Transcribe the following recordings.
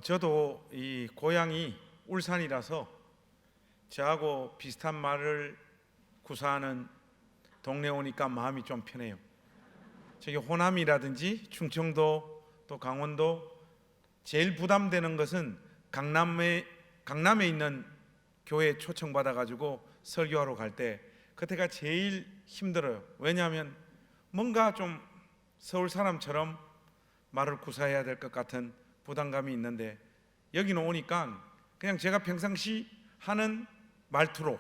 저도 이 고향이 울산이라서 저하고 비슷한 말을 구사하는 동네 오니까 마음이 좀 편해요. 저기 호남이라든지 충청도 또 강원도 제일 부담되는 것은 강남에 있는 교회에 초청받아 가지고 설교하러 갈 때 그때가 제일 힘들어요. 왜냐하면 뭔가 좀 서울 사람처럼 말을 구사해야 될 것 같은 부담감이 있는데 여기는 오니까 그냥 제가 평상시 하는 말투로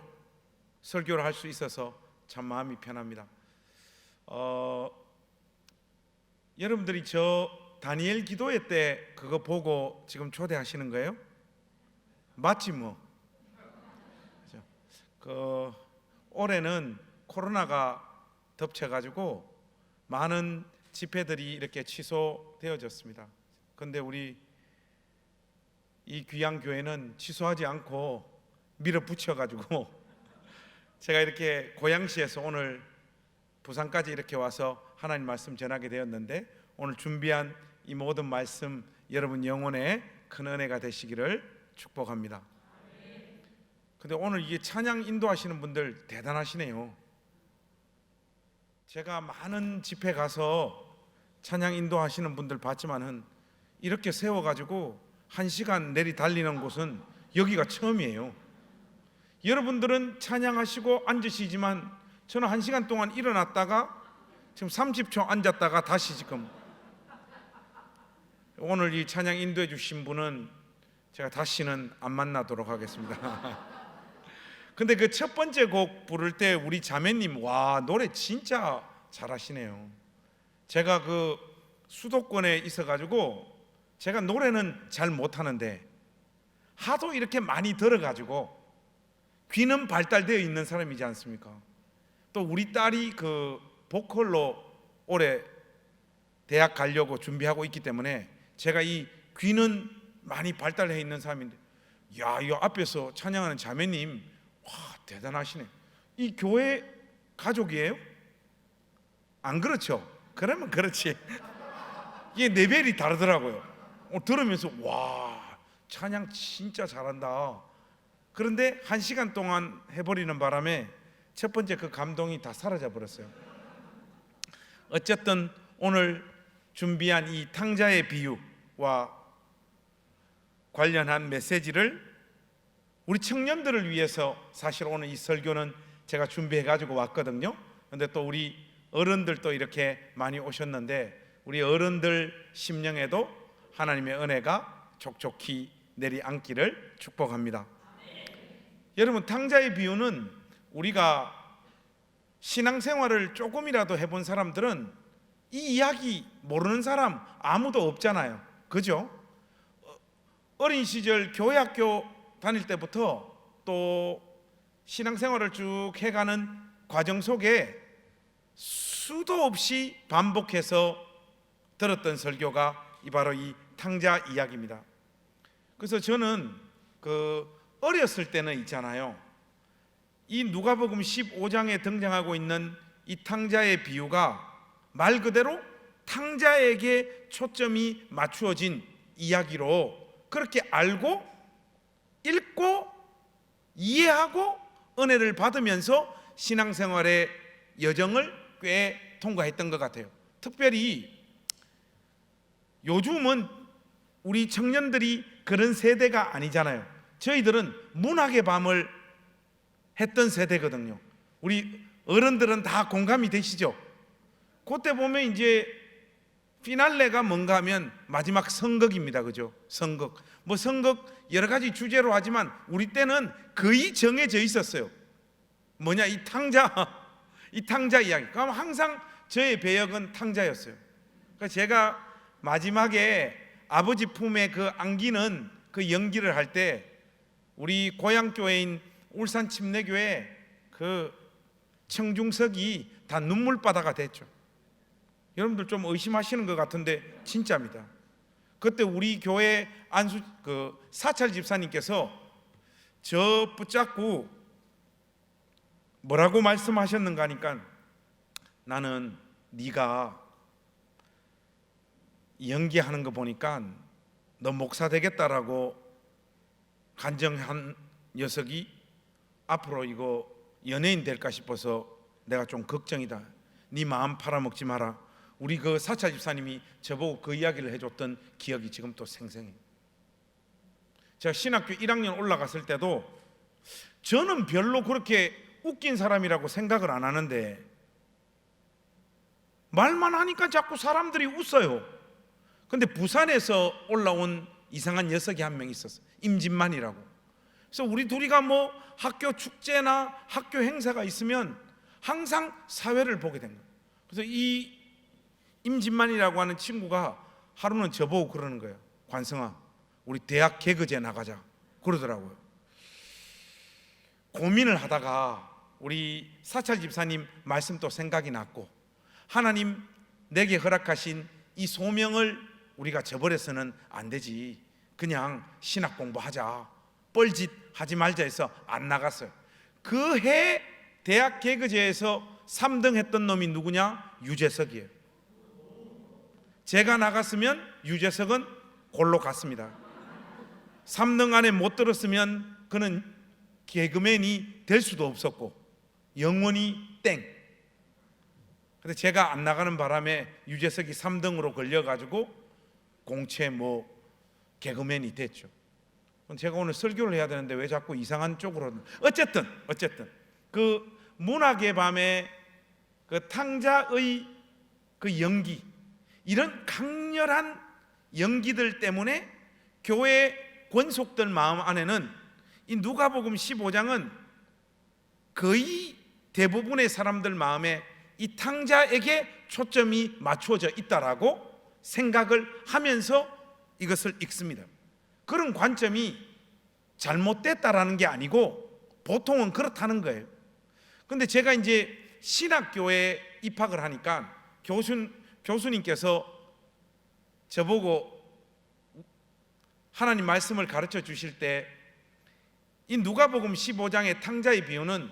설교를 할 수 있어서 참 마음이 편합니다. 여러분들이 저 다니엘 기도회 때 그거 보고 지금 초대하시는 거예요? 맞지 뭐. 올해는 코로나가 덮쳐가지고 많은 집회들이 이렇게 취소되어졌습니다. 그런데 우리 이 귀한 교회는 취소하지 않고 밀어붙여가지고 제가 이렇게 고양시에서 오늘 부산까지 이렇게 와서 하나님 말씀 전하게 되었는데 오늘 준비한 이 모든 말씀 여러분 영혼에 큰 은혜가 되시기를 축복합니다. 근데 오늘 이게 찬양 인도하시는 분들 대단하시네요. 제가 많은 집회 가서 찬양 인도하시는 분들 봤지만은 이렇게 세워가지고 1시간 내리 달리는 곳은 여기가 처음이에요. 여러분들은 찬양하시고 앉으시지만 저는 1시간 동안 일어났다가 지금 30초 앉았다가 다시 지금 오늘 이 찬양 인도해 주신 분은 제가 다시는 안 만나도록 하겠습니다. 근데 그 첫 번째 곡 부를 때 우리 자매님 와 노래 진짜 잘하시네요. 제가 그 수도권에 있어가지고 제가 노래는 잘 못하는데 하도 이렇게 많이 들어가지고 귀는 발달되어 있는 사람이지 않습니까? 또 우리 딸이 그 보컬로 올해 대학 가려고 준비하고 있기 때문에 제가 이 귀는 많이 발달해 있는 사람인데 야, 이 앞에서 찬양하는 자매님 와 대단하시네. 이 교회 가족이에요? 안 그렇죠? 그러면 그렇지. 이게 레벨이 다르더라고요. 들으면서 와 찬양 진짜 잘한다. 그런데 1시간 동안 해버리는 바람에 첫 번째 그 감동이 다 사라져 버렸어요. 어쨌든 오늘 준비한 이 탕자의 비유와 관련한 메시지를 우리 청년들을 위해서 사실 오늘 이 설교는 제가 준비해 가지고 왔거든요. 그런데 또 우리 어른들도 이렇게 많이 오셨는데 우리 어른들 심령에도 하나님의 은혜가 촉촉히 내리앉기를 축복합니다. 여러분 탕자의 비유는 우리가 신앙생활을 조금이라도 해본 사람들은 이 이야기 모르는 사람 아무도 없잖아요. 그죠? 어린 시절 교회 학교 다닐 때부터 또 신앙생활을 쭉 해가는 과정 속에 수도 없이 반복해서 들었던 설교가 바로 이 탕자 이야기입니다. 그래서 저는 어렸을 때는 있잖아요. 이 누가복음 15장에 등장하고 있는 이 탕자의 비유가 말 그대로 탕자에게 초점이 맞추어진 이야기로 그렇게 알고 읽고 이해하고 은혜를 받으면서 신앙생활의 여정을 꽤 통과했던 것 같아요. 특별히 요즘은 우리 청년들이 그런 세대가 아니잖아요. 저희들은 문학의 밤을 했던 세대거든요. 우리 어른들은 다 공감이 되시죠? 그때 보면 이제 피날레가 뭔가 하면 마지막 선극입니다. 그죠? 선극. 뭐 선극 여러 가지 주제로 하지만 우리 때는 거의 정해져 있었어요. 뭐냐 이 탕자 이야기. 그럼 항상 저의 배역은 탕자였어요. 그러니까 제가 마지막에 아버지 품에 그 안기는 그 연기를 할 때 우리 고향 교회인 울산 침례교회 그 청중석이 다 눈물바다가 됐죠. 여러분들 좀 의심하시는 것 같은데 진짜입니다. 그때 우리 교회 사찰 집사님께서 저 붙잡고 뭐라고 말씀하셨는가 하니까 나는 네가 연기하는 거 보니까 너 목사 되겠다라고 간증한 녀석이 앞으로 이거 연예인 될까 싶어서 내가 좀 걱정이다. 네 마음 팔아먹지 마라. 우리 그 사차 집사님이 저보고 그 이야기를 해줬던 기억이 지금 또 생생해요. 제가 신학교 1학년 올라갔을 때도 저는 별로 그렇게 웃긴 사람이라고 생각을 안 하는데 말만 하니까 자꾸 사람들이 웃어요. 근데 부산에서 올라온 이상한 녀석이 한 명 있었어요. 임진만이라고. 그래서 우리 둘이가 뭐 학교 축제나 학교 행사가 있으면 항상 사회를 보게 된 거예요. 그래서 이 임진만이라고 하는 친구가 하루는 저보고 그러는 거예요. 관성아, 우리 대학 개그제 나가자 그러더라고요. 고민을 하다가 우리 사찰 집사님 말씀도 생각이 났고, 하나님 내게 허락하신 이 소명을 우리가 저버려서는 안 되지. 그냥 신학 공부하자, 뻘짓 하지 말자 해서 안 나갔어요. 그 해 대학 개그제에서 3등 했던 놈이 누구냐? 유재석이에요. 제가 나갔으면 유재석은 골로 갔습니다. 3등 안에 못 들었으면 그는 개그맨이 될 수도 없었고 영원히 땡. 근데 제가 안 나가는 바람에 유재석이 3등으로 걸려가지고 공채 뭐 개그맨이 됐죠. 제가 오늘 설교를 해야 되는데 왜 자꾸 이상한 쪽으로. 어쨌든 그 문학의 밤에 그 탕자의 그 연기, 이런 강렬한 연기들 때문에 교회 권속들 마음 안에는 이 누가복음 15장은 거의 대부분의 사람들 마음에 이 탕자에게 초점이 맞추어져 있다라고 생각을 하면서 이것을 읽습니다. 그런 관점이 잘못됐다라는 게 아니고 보통은 그렇다는 거예요. 근데 제가 이제 신학교에 입학을 하니까 교수님께서 저보고 하나님 말씀을 가르쳐 주실 때 이 누가복음 15장의 탕자의 비유는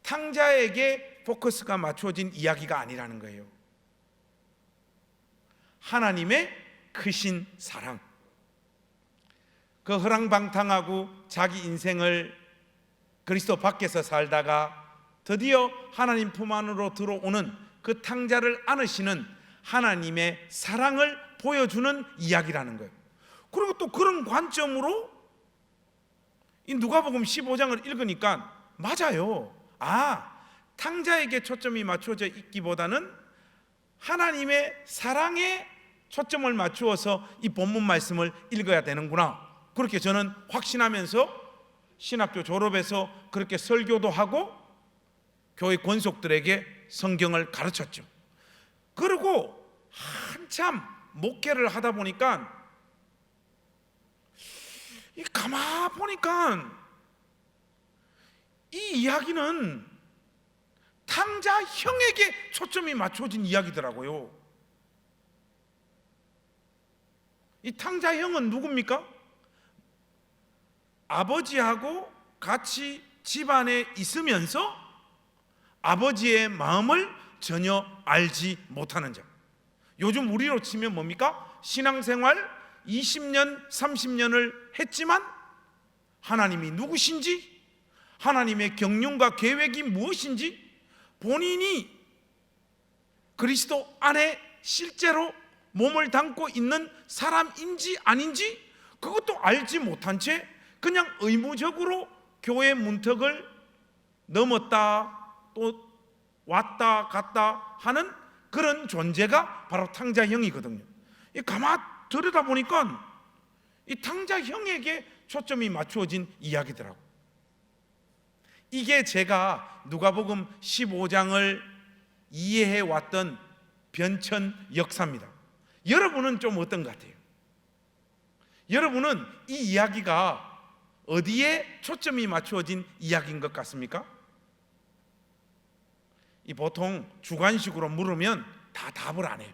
탕자에게 포커스가 맞춰진 이야기가 아니라는 거예요. 하나님의 크신 사랑, 그 허랑방탕하고 자기 인생을 그리스도 밖에서 살다가 드디어 하나님 품 안으로 들어오는 그 탕자를 안으시는 하나님의 사랑을 보여주는 이야기라는 거예요. 그리고 또 그런 관점으로 이 누가복음 15장을 읽으니까 맞아요. 탕자에게 초점이 맞춰져 있기보다는 하나님의 사랑에 초점을 맞추어서 이 본문 말씀을 읽어야 되는구나, 그렇게 저는 확신하면서 신학교 졸업해서 그렇게 설교도 하고 교회 권속들에게 성경을 가르쳤죠. 그리고 한참 목회를 하다 보니까 가만 보니까 이 이야기는 탕자 형에게 초점이 맞춰진 이야기더라고요. 이 탕자 형은 누굽니까? 아버지하고 같이 집안에 있으면서 아버지의 마음을 전혀 알지 못하는 자. 요즘 우리로 치면 뭡니까? 신앙생활 20년, 30년을 했지만 하나님이 누구신지, 하나님의 경륜과 계획이 무엇인지, 본인이 그리스도 안에 실제로 몸을 담고 있는 사람인지 아닌지 그것도 알지 못한 채 그냥 의무적으로 교회 문턱을 넘었다 또 왔다 갔다 하는 그런 존재가 바로 탕자형이거든요. 가만 들여다보니까 이 탕자형에게 초점이 맞추어진 이야기더라고. 이게 제가 누가복음 15장을 이해해 왔던 변천 역사입니다. 여러분은 좀 어떤 것 같아요? 여러분은 이 이야기가 어디에 초점이 맞추어진 이야기인 것 같습니까? 이 보통 주관식으로 물으면 다 답을 안 해요.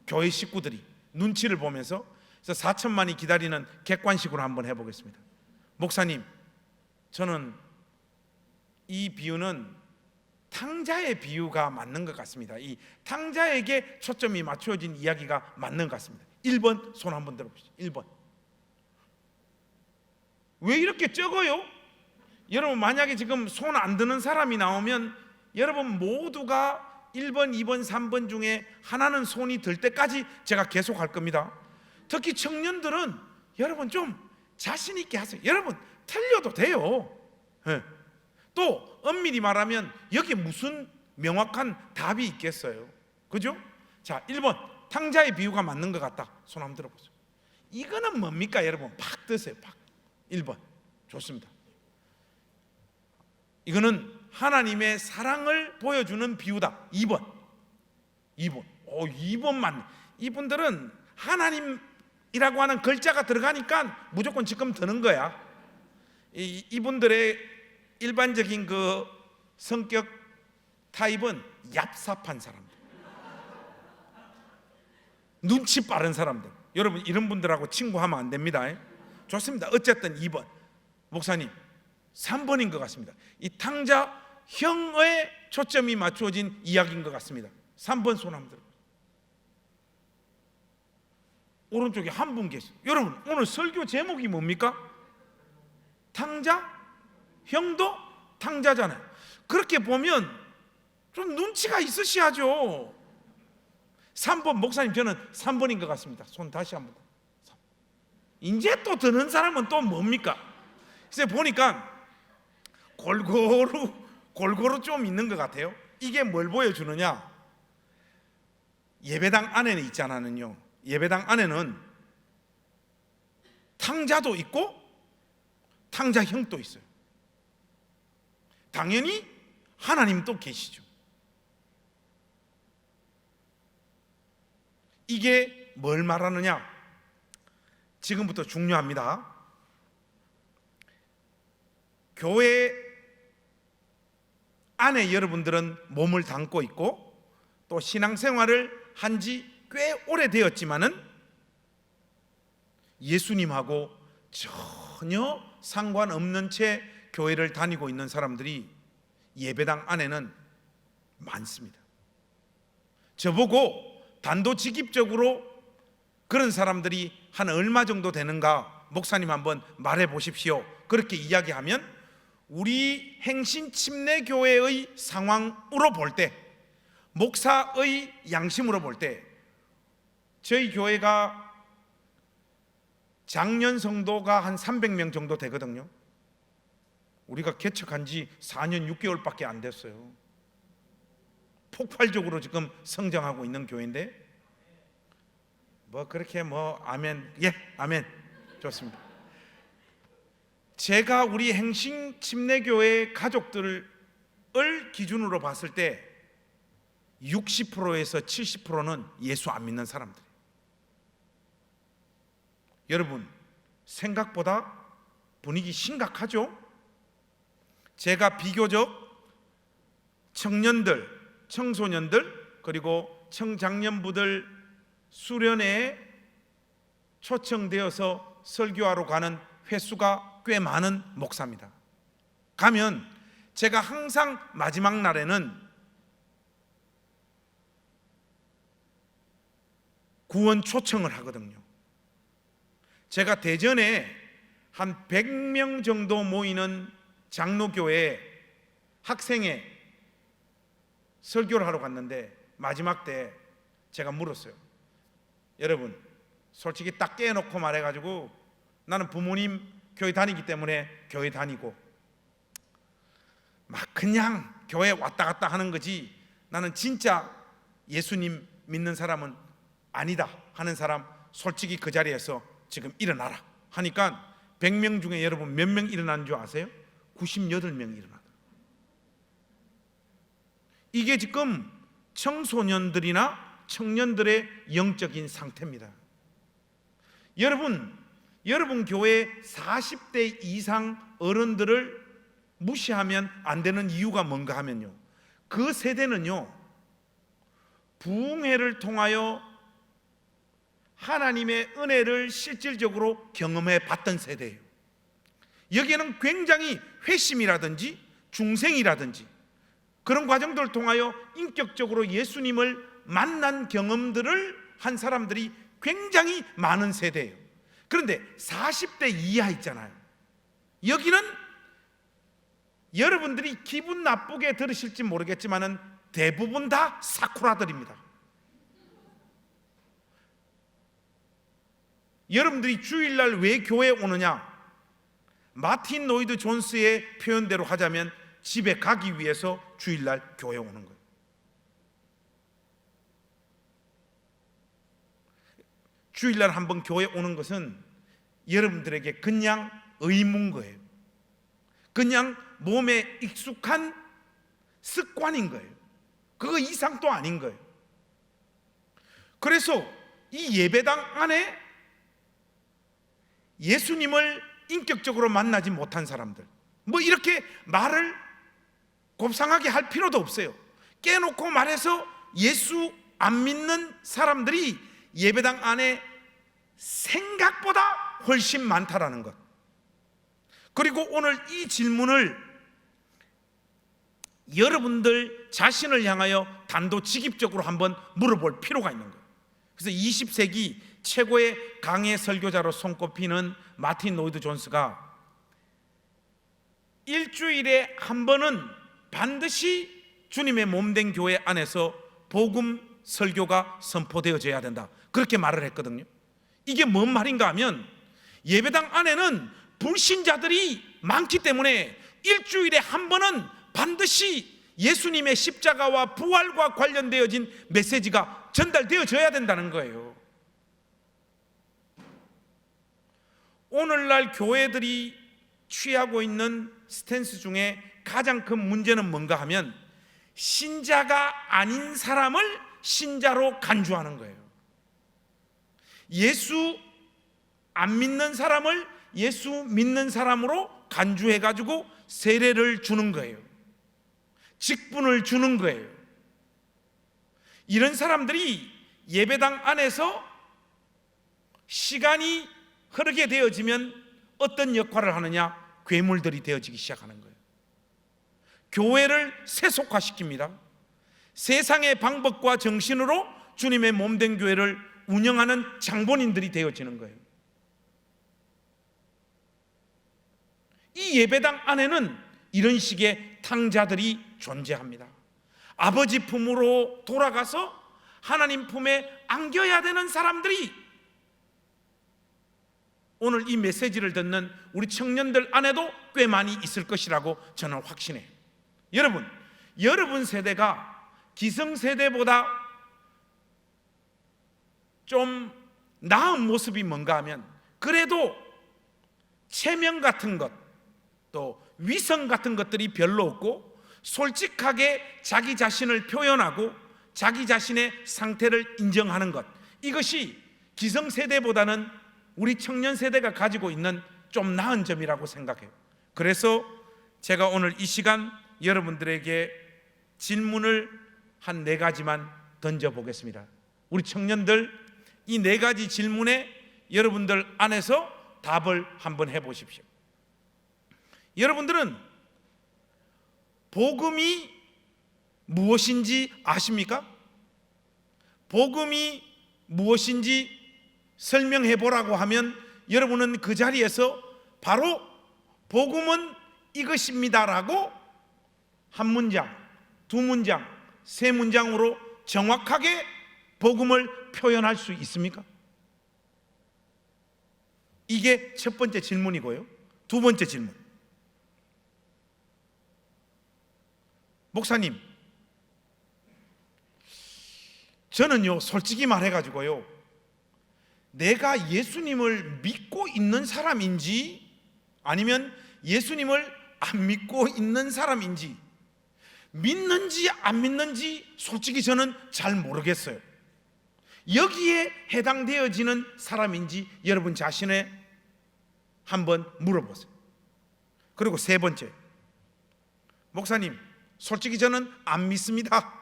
교회 식구들이 눈치를 보면서. 그래서 4천만이 기다리는 객관식으로 한번 해보겠습니다. 목사님, 저는 이 비유는 탕자의 비유가 맞는 것 같습니다. 이 탕자에게 초점이 맞추어진 이야기가 맞는 것 같습니다. 1번 손 한번 들어보시죠. 1번. 왜 이렇게 적어요? 여러분 만약에 지금 손 안 드는 사람이 나오면 여러분 모두가 1번, 2번, 3번 중에 하나는 손이 들 때까지 제가 계속 할 겁니다. 특히 청년들은 여러분 좀 자신 있게 하세요. 여러분 틀려도 돼요. 네. 또 엄밀히 말하면 여기 무슨 명확한 답이 있겠어요? 그죠? 자, 1번 탕자의 비유가 맞는 것 같다. 손 한번 들어보세요. 이거는 뭡니까 여러분? 팍 드세요. 팍. 1번 좋습니다. 이거는 하나님의 사랑을 보여주는 비유다. 2번 2번 맞네. 이분들은 하나님이라고 하는 글자가 들어가니까 무조건 지금 드는 거야. 이분들의 일반적인 그 성격 타입은 얍삽한 사람들, 눈치 빠른 사람들. 여러분 이런 분들하고 친구하면 안 됩니다. 좋습니다. 어쨌든 2번 목사님 3번인 것 같습니다. 이 탕자형의 초점이 맞추어진 이야기인 것 같습니다. 3번 손 한번 들어. 오른쪽에 한 분 계세요. 여러분 오늘 설교 제목이 뭡니까? 탕자? 형도 탕자잖아요. 그렇게 보면 좀 눈치가 있으셔야죠. 3번 목사님 저는 3번인 것 같습니다. 손 다시 한번. 이제 또 드는 사람은 또 뭡니까? 그래서 보니까 골고루 좀 있는 것 같아요. 이게 뭘 보여주느냐? 예배당 안에는 있잖아요. 예배당 안에는 탕자도 있고 탕자형도 있어요. 당연히 하나님도 계시죠. 이게 뭘 말하느냐? 지금부터 중요합니다. 교회 안에 여러분들은 몸을 담고 있고 또 신앙생활을 한 지 꽤 오래되었지만은 예수님하고 전혀 상관없는 채 교회를 다니고 있는 사람들이 예배당 안에는 많습니다. 저보고 단도직입적으로 그런 사람들이 한 얼마 정도 되는가 목사님 한번 말해 보십시오. 그렇게 이야기하면 우리 행신 침례교회의 상황으로 볼 때, 목사의 양심으로 볼 때, 저희 교회가 작년 성도가 한 300명 정도 되거든요. 우리가 개척한 지 4년 6개월밖에 안 됐어요. 폭발적으로 지금 성장하고 있는 교회인데 뭐 그렇게 뭐 아멘, 예 아멘, 좋습니다. 제가 우리 행신 침례교회 가족들을 기준으로 봤을 때 60%에서 70%는 예수 안 믿는 사람들이에요. 여러분 생각보다 분위기 심각하죠? 제가 비교적 청년들, 청소년들 그리고 청장년부들 수련회에 초청되어서 설교하러 가는 횟수가 꽤 많은 목사입니다. 가면 제가 항상 마지막 날에는 구원 초청을 하거든요. 제가 대전에 한 100명 정도 모이는 장로교회 학생회 설교를 하러 갔는데 마지막 때 제가 물었어요. 여러분 솔직히 딱 깨놓고 말해가지고 나는 부모님 교회 다니기 때문에 교회 다니고 막 그냥 교회 왔다 갔다 하는 거지 나는 진짜 예수님 믿는 사람은 아니다 하는 사람 솔직히 그 자리에서 지금 일어나라 하니까 100명 중에 여러분 몇 명 일어나는 줄 아세요? 98명이 일어나더라고요. 이게 지금 청소년들이나 청년들의 영적인 상태입니다. 여러분 교회 40대 이상 어른들을 무시하면 안 되는 이유가 뭔가 하면요, 그 세대는요 부흥회를 통하여 하나님의 은혜를 실질적으로 경험해 봤던 세대예요. 여기에는 굉장히 회심이라든지 중생이라든지 그런 과정들을 통하여 인격적으로 예수님을 만난 경험들을 한 사람들이 굉장히 많은 세대예요. 그런데 40대 이하 있잖아요. 여기는 여러분들이 기분 나쁘게 들으실지 모르겠지만은 대부분 다 사쿠라들입니다. 여러분들이 주일날 왜 교회에 오느냐? 마틴 로이드 존스의 표현대로 하자면 집에 가기 위해서 주일날 교회에 오는 거예요. 주일날 한번 교회에 오는 것은 여러분들에게 그냥 의무인 거예요. 그냥 몸에 익숙한 습관인 거예요. 그거 이상도 아닌 거예요. 그래서 이 예배당 안에 예수님을 인격적으로 만나지 못한 사람들, 뭐 이렇게 말을 곱상하게 할 필요도 없어요. 깨놓고 말해서 예수 안 믿는 사람들이 예배당 안에 생각보다 훨씬 많다라는 것. 그리고 오늘 이 질문을 여러분들 자신을 향하여 단도직입적으로 한번 물어볼 필요가 있는 거예요. 그래서 20세기 최고의 강해 설교자로 손꼽히는 마틴 로이드 존스가 일주일에 한 번은 반드시 주님의 몸된 교회 안에서 복음 설교가 선포되어져야 된다, 그렇게 말을 했거든요. 이게 뭔 말인가 하면 예배당 안에는 불신자들이 많기 때문에 일주일에 한 번은 반드시 예수님의 십자가와 부활과 관련되어진 메시지가 전달되어져야 된다는 거예요. 오늘날 교회들이 취하고 있는 스탠스 중에 가장 큰 문제는 뭔가 하면 신자가 아닌 사람을 신자로 간주하는 거예요. 예수 안 믿는 사람을 예수 믿는 사람으로 간주해가지고 세례를 주는 거예요. 직분을 주는 거예요. 이런 사람들이 예배당 안에서 시간이 흐르게 되어지면 어떤 역할을 하느냐? 괴물들이 되어지기 시작하는 거예요. 교회를 세속화시킵니다. 세상의 방법과 정신으로 주님의 몸된 교회를 운영하는 장본인들이 되어지는 거예요. 이 예배당 안에는 이런 식의 탕자들이 존재합니다. 아버지 품으로 돌아가서 하나님 품에 안겨야 되는 사람들이 오늘 이 메시지를 듣는 우리 청년들 안에도 꽤 많이 있을 것이라고 저는 확신해요. 여러분 세대가 기성세대보다 좀 나은 모습이 뭔가 하면 그래도 체면 같은 것, 또 위성 같은 것들이 별로 없고 솔직하게 자기 자신을 표현하고 자기 자신의 상태를 인정하는 것, 이것이 기성세대보다는 우리 청년세대가 가지고 있는 좀 나은 점이라고 생각해요. 그래서 제가 오늘 이 시간 여러분들에게 질문을 한 4가지만 던져보겠습니다. 우리 청년들, 이 4가지 질문에 여러분들 안에서 답을 한번 해보십시오. 여러분들은 복음이 무엇인지 아십니까? 복음이 무엇인지 설명해 보라고 하면 여러분은 그 자리에서 바로 복음은 이것입니다라고 한 문장, 2문장, 3문장으로 정확하게 복음을 표현할 수 있습니까? 이게 첫 번째 질문이고요. 2번째 질문. 목사님, 저는요 솔직히 말해가지고요 내가 예수님을 믿고 있는 사람인지 아니면 예수님을 안 믿고 있는 사람인지, 믿는지 안 믿는지 솔직히 저는 잘 모르겠어요. 여기에 해당되어지는 사람인지 여러분 자신에 한번 물어보세요. 그리고 3번째, 목사님 솔직히 저는 안 믿습니다.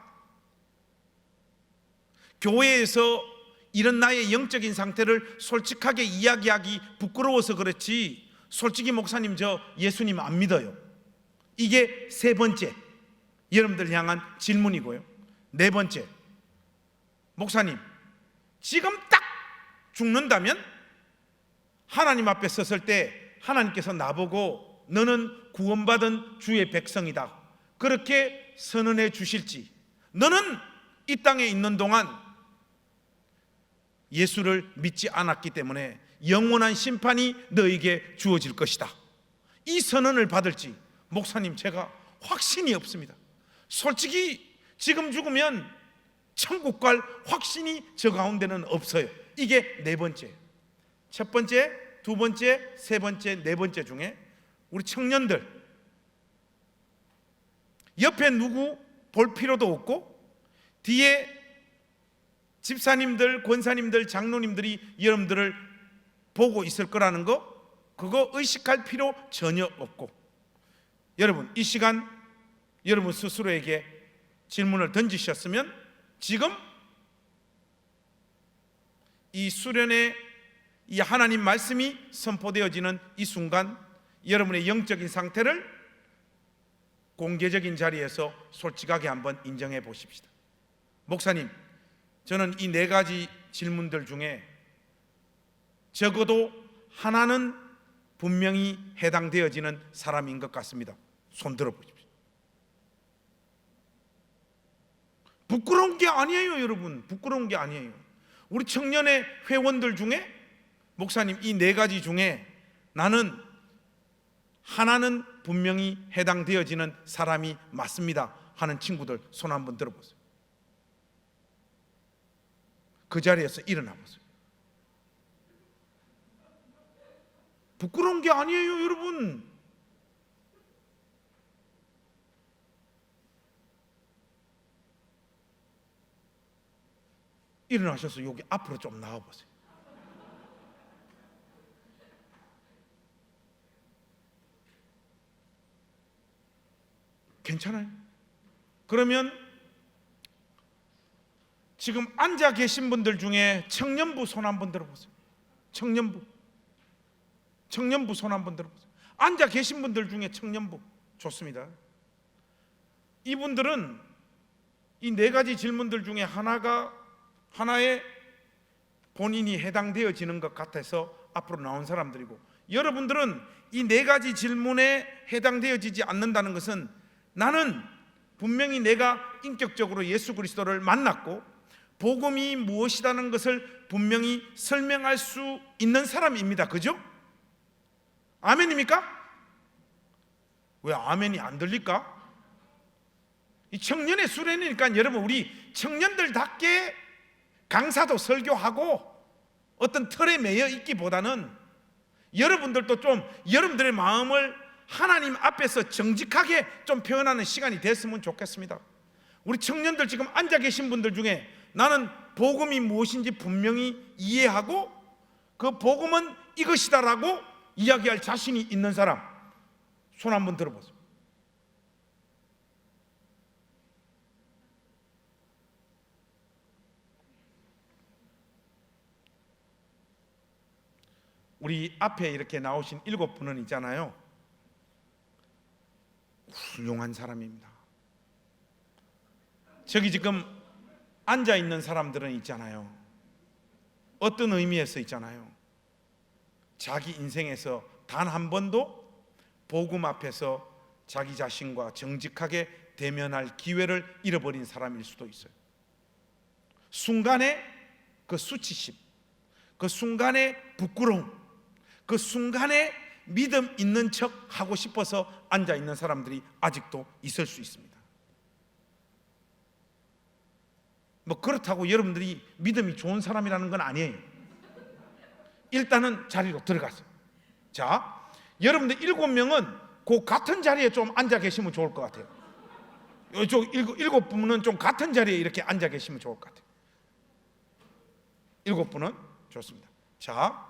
교회에서 이런 나의 영적인 상태를 솔직하게 이야기하기 부끄러워서 그렇지 솔직히 목사님 저 예수님 안 믿어요. 이게 3번째 여러분들 향한 질문이고요. 4번째, 목사님 지금 딱 죽는다면 하나님 앞에 섰을 때 하나님께서 나보고 너는 구원받은 주의 백성이다, 그렇게 선언해 주실지, 너는 이 땅에 있는 동안 예수를 믿지 않았기 때문에 영원한 심판이 너에게 주어질 것이다, 이 선언을 받을지 목사님 제가 확신이 없습니다. 솔직히 지금 죽으면 천국 갈 확신이 저 가운데는 없어요. 이게 네 번째. 첫 번째, 두 번째, 세 번째, 네 번째 중에 우리 청년들 옆에 누구 볼 필요도 없고 뒤에 집사님들, 권사님들, 장로님들이 여러분들을 보고 있을 거라는 거, 그거 의식할 필요 전혀 없고, 여러분 이 시간 여러분 스스로에게 질문을 던지셨으면 지금 이 수련의 이 하나님 말씀이 선포되어지는 이 순간 여러분의 영적인 상태를 공개적인 자리에서 솔직하게 한번 인정해 보십시다. 목사님, 저는 이 네 가지 질문들 중에 적어도 하나는 분명히 해당되어지는 사람인 것 같습니다. 손 들어 보십시오. 부끄러운 게 아니에요, 여러분. 부끄러운 게 아니에요. 우리 청년의 회원들 중에 목사님 이 네 가지 중에 나는 하나는 분명히 해당되어지는 사람이 맞습니다 하는 친구들 손 한번 들어보세요. 그 자리에서 일어나 보세요. 부끄러운 게 아니에요, 여러분. 일어나셔서 여기 앞으로 좀 나와 보세요. 괜찮아요? 그러면 지금 앉아 계신 분들 중에 청년부 손 한번 들어보세요. 청년부 손 한번 들어보세요. 앉아 계신 분들 중에 청년부, 좋습니다. 이분들은 이 네 가지 질문들 중에 하나에 본인이 해당되어지는 것 같아서 앞으로 나온 사람들이고, 여러분들은 이 네 가지 질문에 해당되어지지 않는다는 것은 나는 분명히 내가 인격적으로 예수 그리스도를 만났고 복음이 무엇이라는 것을 분명히 설명할 수 있는 사람입니다. 그죠? 아멘입니까? 왜 아멘이 안 들릴까? 이 청년의 수련이니까 여러분 우리 청년들답게 강사도 설교하고 어떤 틀에 매여 있기보다는 여러분들도 좀 여러분들의 마음을 하나님 앞에서 정직하게 좀 표현하는 시간이 됐으면 좋겠습니다. 우리 청년들 지금 앉아 계신 분들 중에 나는 복음이 무엇인지 분명히 이해하고 그 복음은 이것이다라고 이야기할 자신이 있는 사람 손 한번 들어보세요. 우리 앞에 이렇게 나오신 7분은 있잖아요, 훌륭한 사람입니다. 저기 지금 앉아 있는 사람들은 있잖아요, 어떤 의미에서 있잖아요, 자기 인생에서 단 한 번도 복음 앞에서 자기 자신과 정직하게 대면할 기회를 잃어버린 사람일 수도 있어요. 순간의 그 수치심, 그 순간의 부끄러움, 그 순간에 믿음 있는 척 하고 싶어서 앉아 있는 사람들이 아직도 있을 수 있습니다. 뭐 그렇다고 여러분들이 믿음이 좋은 사람이라는 건 아니에요. 일단은 자리로 들어가세요. 자, 여러분들 7명은 그 같은 자리에 좀 앉아 계시면 좋을 것 같아요. 이쪽 7분은 좀 같은 자리에 이렇게 앉아 계시면 좋을 것 같아요. 7분은 좋습니다. 자,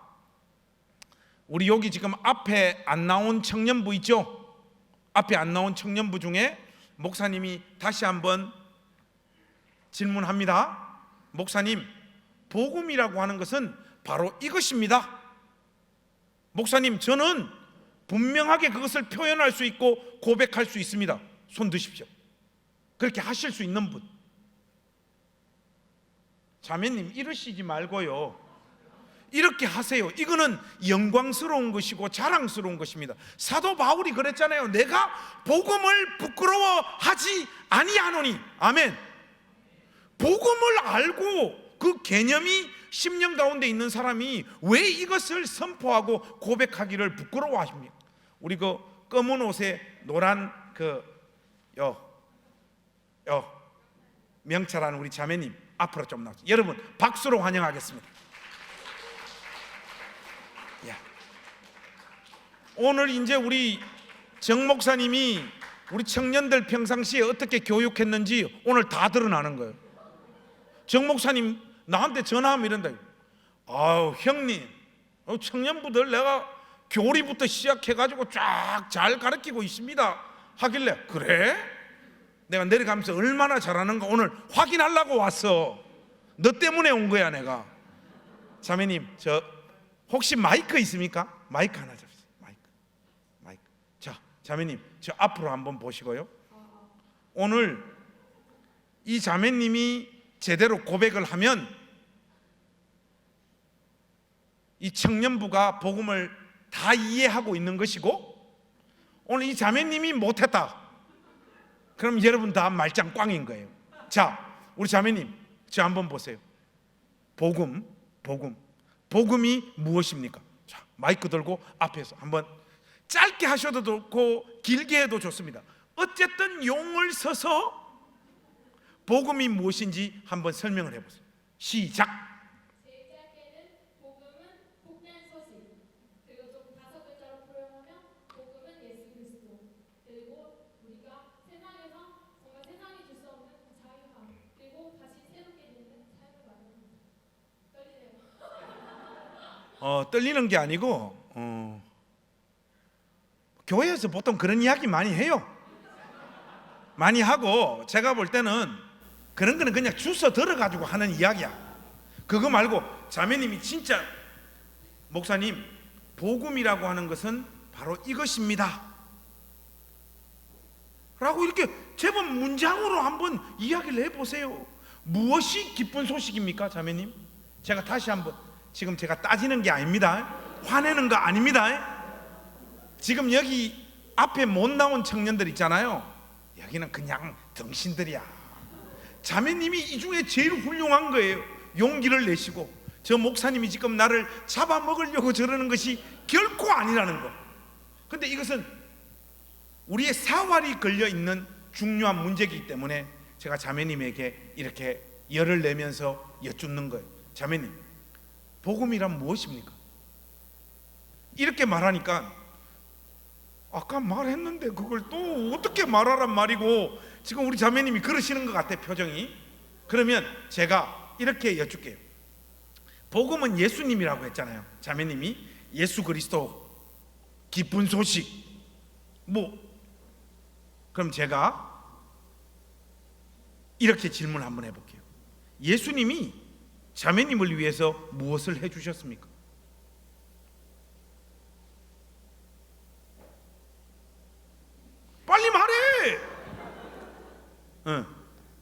우리 여기 지금 앞에 안 나온 청년부 있죠? 앞에 안 나온 청년부 중에 목사님이 다시 한번 질문합니다. 목사님, 복음이라고 하는 것은 바로 이것입니다. 목사님, 저는 분명하게 그것을 표현할 수 있고 고백할 수 있습니다. 손 드십시오. 그렇게 하실 수 있는 분. 자매님, 이러시지 말고요, 이렇게 하세요. 이거는 영광스러운 것이고 자랑스러운 것입니다. 사도 바울이 그랬잖아요. 내가 복음을 부끄러워하지 아니하노니. 아멘. 복음을 알고 그 개념이 심령 가운데 있는 사람이 왜 이것을 선포하고 고백하기를 부끄러워하십니까? 우리 그 검은 옷에 노란 명찰하는 우리 자매님 앞으로 좀 나오세요. 여러분 박수로 환영하겠습니다. 오늘 이제 우리 정 목사님이 우리 청년들 평상시에 어떻게 교육했는지 오늘 다 드러나는 거예요. 정 목사님 나한테 전화하면 이런다. 아우 형님, 청년부들 내가 교리부터 시작해가지고 쫙 잘 가르치고 있습니다 하길래, 그래? 내가 내려가면서 얼마나 잘하는가 오늘 확인하려고 왔어. 너 때문에 온 거야 내가. 자매님, 저 혹시 마이크 있습니까? 마이크 하나 잡으세요. 마이크. 자, 자매님 저 앞으로 한번 보시고요. 오늘 이 자매님이 제대로 고백을 하면 이 청년부가 복음을 다 이해하고 있는 것이고, 오늘 이 자매님이 못했다 그럼 여러분 다 말짱 꽝인 거예요. 자, 우리 자매님 저 한번 보세요. 복음이 무엇입니까? 자, 마이크 들고 앞에서 한번 짧게 하셔도 좋고 길게 해도 좋습니다. 어쨌든 용을 서서 복음이 무엇인지 한번 설명을 해보세요. 시작. 제일 짧게는 복음은 복된 소식. 그리고 조금 5글자로 표현하면 복음은 예수 그리스도. 그리고 우리가 세상에서 정말 세상이 줄 수 없는 자유함, 그리고 다시 새롭게 되는 삶을 말합니다. 떨리네요. 떨리는 게 아니고 교회에서 보통 그런 이야기 많이 해요. 많이 하고 제가 볼 때는 그런 거는 그냥 주워 들어가지고 하는 이야기야. 그거 말고 자매님이 진짜 목사님 복음이라고 하는 것은 바로 이것입니다 라고 이렇게 제법 문장으로 한번 이야기를 해보세요. 무엇이 기쁜 소식입니까 자매님? 제가 다시 한번, 지금 제가 따지는 게 아닙니다. 화내는 거 아닙니다. 지금 여기 앞에 못 나온 청년들 있잖아요. 여기는 그냥 덩신들이야. 자매님이 이 중에 제일 훌륭한 거예요. 용기를 내시고 저 목사님이 지금 나를 잡아먹으려고 저러는 것이 결코 아니라는 거. 근데 이것은 우리의 사활이 걸려있는 중요한 문제이기 때문에 제가 자매님에게 이렇게 열을 내면서 여쭙는 거예요. 자매님, 복음이란 무엇입니까? 이렇게 말하니까 아까 말했는데 그걸 또 어떻게 말하란 말이고, 지금 우리 자매님이 그러시는 것 같아 표정이. 그러면 제가 이렇게 여쭐게요. 복음은 예수님이라고 했잖아요. 자매님이 예수 그리스도 기쁜 소식 그럼 제가 이렇게 질문 한번 해볼게요. 예수님이 자매님을 위해서 무엇을 해주셨습니까? 빨리 말해.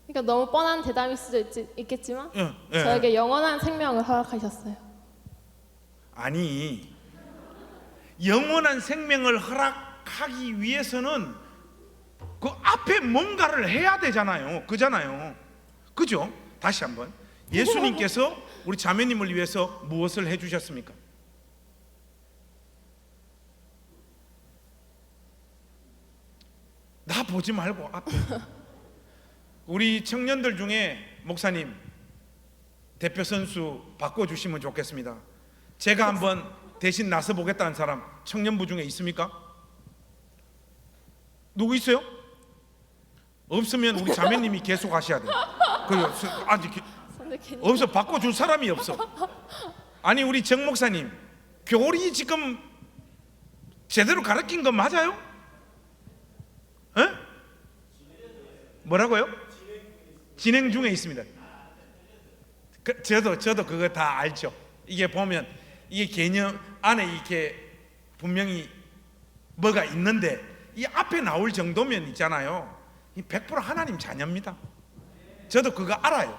그러니까 너무 뻔한 대답일 수도 있겠지만 예. 저에게 영원한 생명을 허락하셨어요. 아니, 영원한 생명을 허락하기 위해서는 그 앞에 뭔가를 해야 되잖아요. 그잖아요. 그죠? 다시 한번, 예수님께서 우리 자매님을 위해서 무엇을 해주셨습니까? 나 보지 말고 앞에. 우리 청년들 중에 목사님 대표 선수 바꿔주시면 좋겠습니다. 제가 한번 대신 나서 보겠다는 사람 청년부 중에 있습니까? 누구 있어요? 없으면 우리 자매님이 계속 하셔야 돼요. 아직 없어. 바꿔줄 사람이 없어. 아니, 우리 정 목사님 교리 지금 제대로 가르친 거 맞아요? 에? 뭐라고요? 진행 중에 있습니다. 저도 그거 다 알죠. 이게 보면 이게 개념 안에 이렇게 분명히 뭐가 있는데 이 앞에 나올 정도면 있잖아요. 100% 하나님 자녀입니다. 저도 그거 알아요.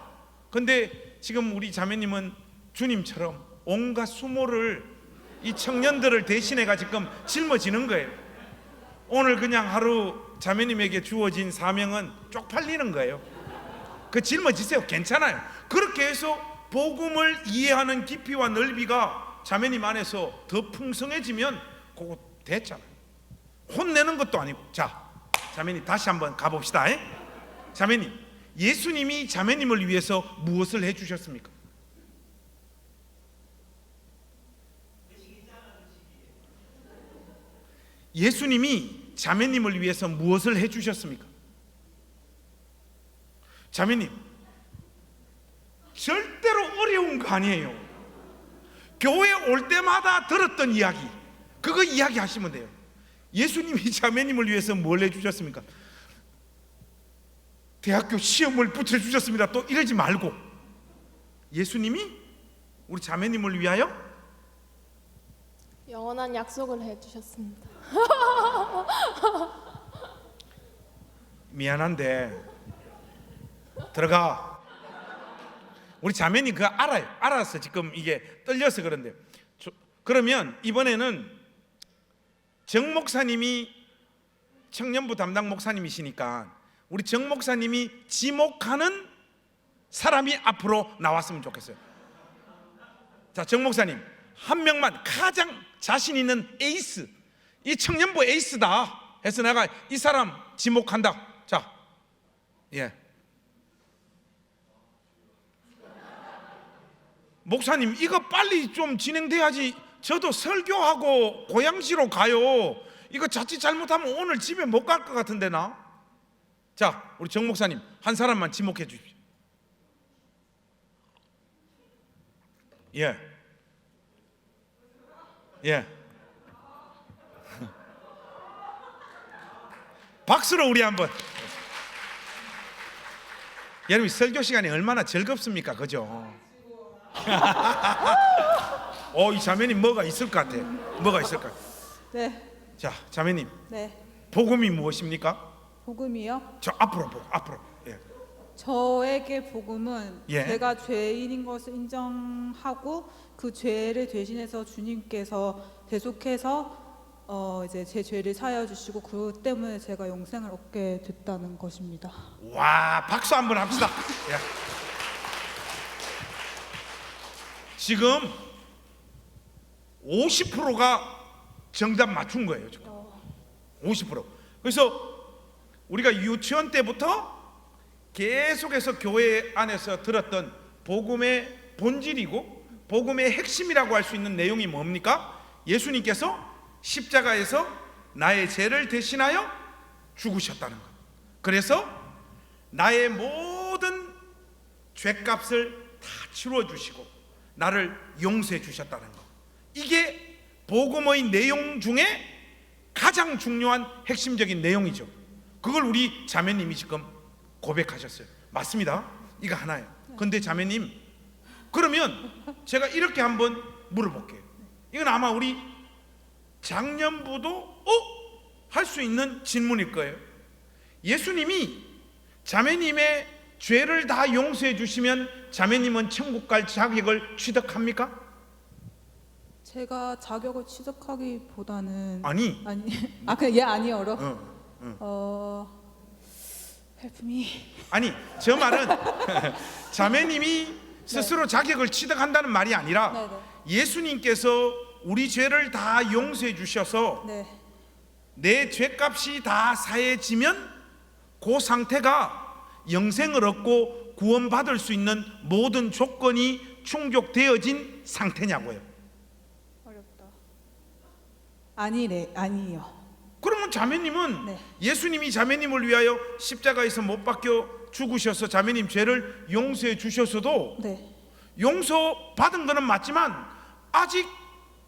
근데 지금 우리 자매님은 주님처럼 온갖 수모를 이 청년들을 대신해가 지금 짊어지는 거예요. 오늘 그냥 하루 자매님에게 주어진 사명은 쪽팔리는 거예요. 그 짊어지세요. 괜찮아요. 그렇게 해서 복음을 이해하는 깊이와 넓이가 자매님 안에서 더 풍성해지면 그거 됐잖아요. 혼내는 것도 아니고. 자, 자매님 다시 한번 가봅시다. 자매님, 예수님이 자매님을 위해서 무엇을 해주셨습니까? 예수님이 자매님을 위해서 무엇을 해주셨습니까? 자매님, 절대로 어려운 거 아니에요. 교회 올 때마다 들었던 이야기, 그거 이야기하시면 돼요. 예수님이 자매님을 위해서 뭘 해주셨습니까? 대학교 시험을 붙여주셨습니다. 또 이러지 말고, 예수님이 우리 자매님을 위하여 영원한 약속을 해주셨습니다. 미안한데 들어가. 우리 자매님 그거 알아요. 알아서 지금 이게 떨려서 그런데. 그러면 이번에는 정 목사님이 청년부 담당 목사님이시니까 우리 정 목사님이 지목하는 사람이 앞으로 나왔으면 좋겠어요. 자, 정 목사님 한 명만, 가장 자신 있는 에이스, 이 청년부 에이스다 해서 내가 이 사람 지목한다. 자, 예. 목사님 이거 빨리 좀 진행돼야지. 저도 설교하고 고향시로 가요. 이거 자칫 잘못하면 오늘 집에 못 갈 것 같은데 나. 자, 우리 정 목사님 한 사람만 지목해 주십시오. 예. 예. 박수로 우리 한번. 여러분 설교 시간이 얼마나 즐겁습니까? 그죠? 이 자매님 뭐가 있을 것 같아. 뭐가 있을 것 같아. 네. 자, 자매님 네. 복음이 무엇입니까? 복음이요? 저 앞으로 보고 앞으로. 예. 저에게 복음은 예. 제가 죄인인 것을 인정하고 그 죄를 대신해서 주님께서 대속해서 이제 제 죄를 사하여 주시고 그 때문에 제가 영생을 얻게 됐다는 것입니다. 와, 박수 한번 합시다. 예. 지금 50%가 정답 맞춘 거예요. 지금 50%. 그래서 우리가 유치원 때부터 계속해서 교회 안에서 들었던 복음의 본질이고 복음의 핵심이라고 할 수 있는 내용이 뭡니까? 예수님께서 십자가에서 나의 죄를 대신하여 죽으셨다는 것. 그래서 나의 모든 죄값을 다 치러주시고 나를 용서해 주셨다는 것. 이게 복음의 내용 중에 가장 중요한 핵심적인 내용이죠. 그걸 우리 자매님이 지금 고백하셨어요. 맞습니다. 이거 하나예요. 근데 자매님, 그러면 제가 이렇게 한번 물어볼게요. 이건 아마 우리 장년부도 할 수 있는 질문일 거예요. 예수님이 자매님의 죄를 다 용서해 주시면 자매님은 천국 갈 자격을 취득합니까? 제가 자격을 취득하기보다는 아니. 그냥 예 아니요로. help me. 아니, 저 말은 자매님이 스스로 자격을 취득한다는 말이 아니라 네네. 예수님께서 우리 죄를 다 용서해 주셔서 네. 내 죄값이 다 사해지면 그 상태가 영생을 얻고 구원받을 수 있는 모든 조건이 충족되어진 상태냐고요. 어렵다. 아니요. 그러면 자매님은 네. 예수님이 자매님을 위하여 십자가에서 못 박혀 죽으셔서 자매님 죄를 용서해 주셨어도 네. 용서받은 것은 맞지만 아직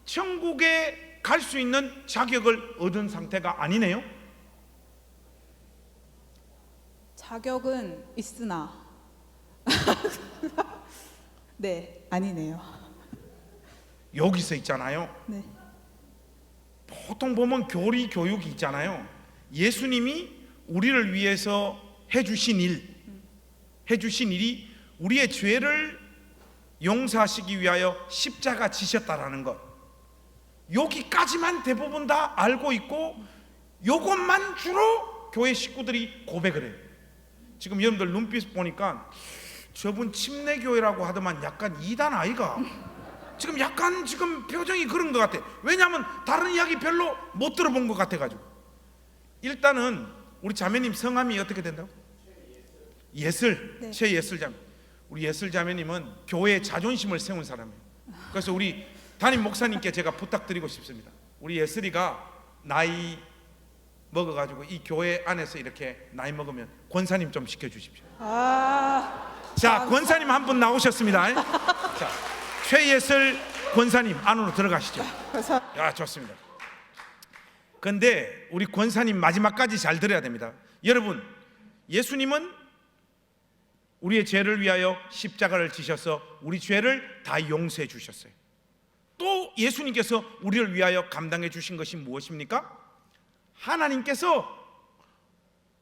천국에 갈 수 있는 자격을 얻은 상태가 아니네요. 자격은 있으나 네, 아니네요. 여기서 있잖아요. 네. 보통 보면 교리 교육이 있잖아요. 예수님이 우리를 위해서 해주신 일이 우리의 죄를 용서하시기 위하여 십자가 지셨다라는 것, 여기까지만 대부분 다 알고 있고 요것만 주로 교회 식구들이 고백을 해요. 지금 여러분들 눈빛 보니까 저분 침례교회라고 하더만 약간 이단 아이가, 지금 약간 지금 표정이 그런 것 같아. 왜냐하면 다른 이야기 별로 못 들어본 것 같아가지고. 일단은 우리 자매님 성함이 어떻게 된다고? 예슬. 네. 최예슬 자매. 우리 예슬 자매님은 교회의 자존심을 세운 사람이에요. 그래서 우리 담임 목사님께 제가 부탁드리고 싶습니다. 우리 예슬이가 나이 먹어가지고 이 교회 안에서 이렇게 나이 먹으면 권사님 좀 시켜주십시오. 자, 권사님 한 분 나오셨습니다. 자, 최예슬 권사님 안으로 들어가시죠. 야, 좋습니다. 근데 우리 권사님 마지막까지 잘 들어야 됩니다. 여러분, 예수님은 우리의 죄를 위하여 십자가를 지셔서 우리 죄를 다 용서해 주셨어요. 또 예수님께서 우리를 위하여 감당해 주신 것이 무엇입니까? 하나님께서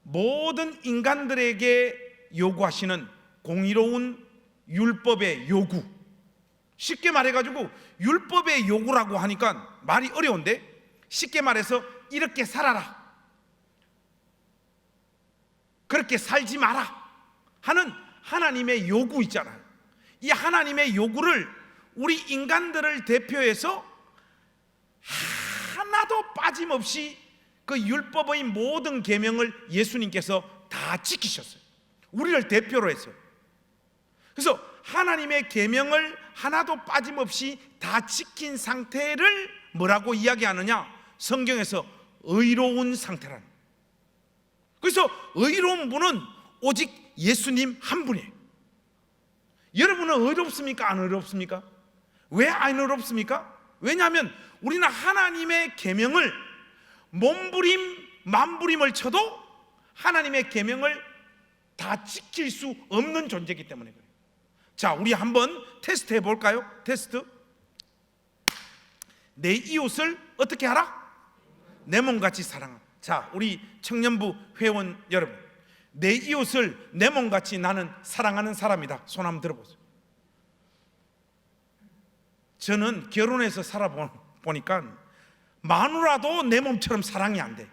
모든 인간들에게 요구하시는 공의로운 율법의 요구, 쉽게 말해가지고 율법의 요구라고 하니까 말이 어려운데, 쉽게 말해서 이렇게 살아라, 그렇게 살지 마라 하는 하나님의 요구 있잖아요. 이 하나님의 요구를 우리 인간들을 대표해서 하나도 빠짐없이 그 율법의 모든 계명을 예수님께서 다 지키셨어요. 우리를 대표로 해서. 그래서 하나님의 계명을 하나도 빠짐없이 다 지킨 상태를 뭐라고 이야기하느냐? 성경에서 의로운 상태라는. 그래서 의로운 분은 오직 예수님 한 분이에요. 여러분은 의롭습니까? 안 의롭습니까? 왜 안 의롭습니까? 왜냐하면 우리는 하나님의 계명을 몸부림 만부림을 쳐도 하나님의 계명을 다 지킬 수 없는 존재이기 때문에 그래요. 자, 우리 한번 테스트 해볼까요? 테스트. 내 이웃을 어떻게 하라? 내 몸같이 사랑하라. 자, 우리 청년부 회원 여러분, 내 이웃을 내 몸같이 나는 사랑하는 사람이다. 손 한번 들어보세요. 저는 결혼해서 살아보니까 마누라도 내 몸처럼 사랑이 안 돼.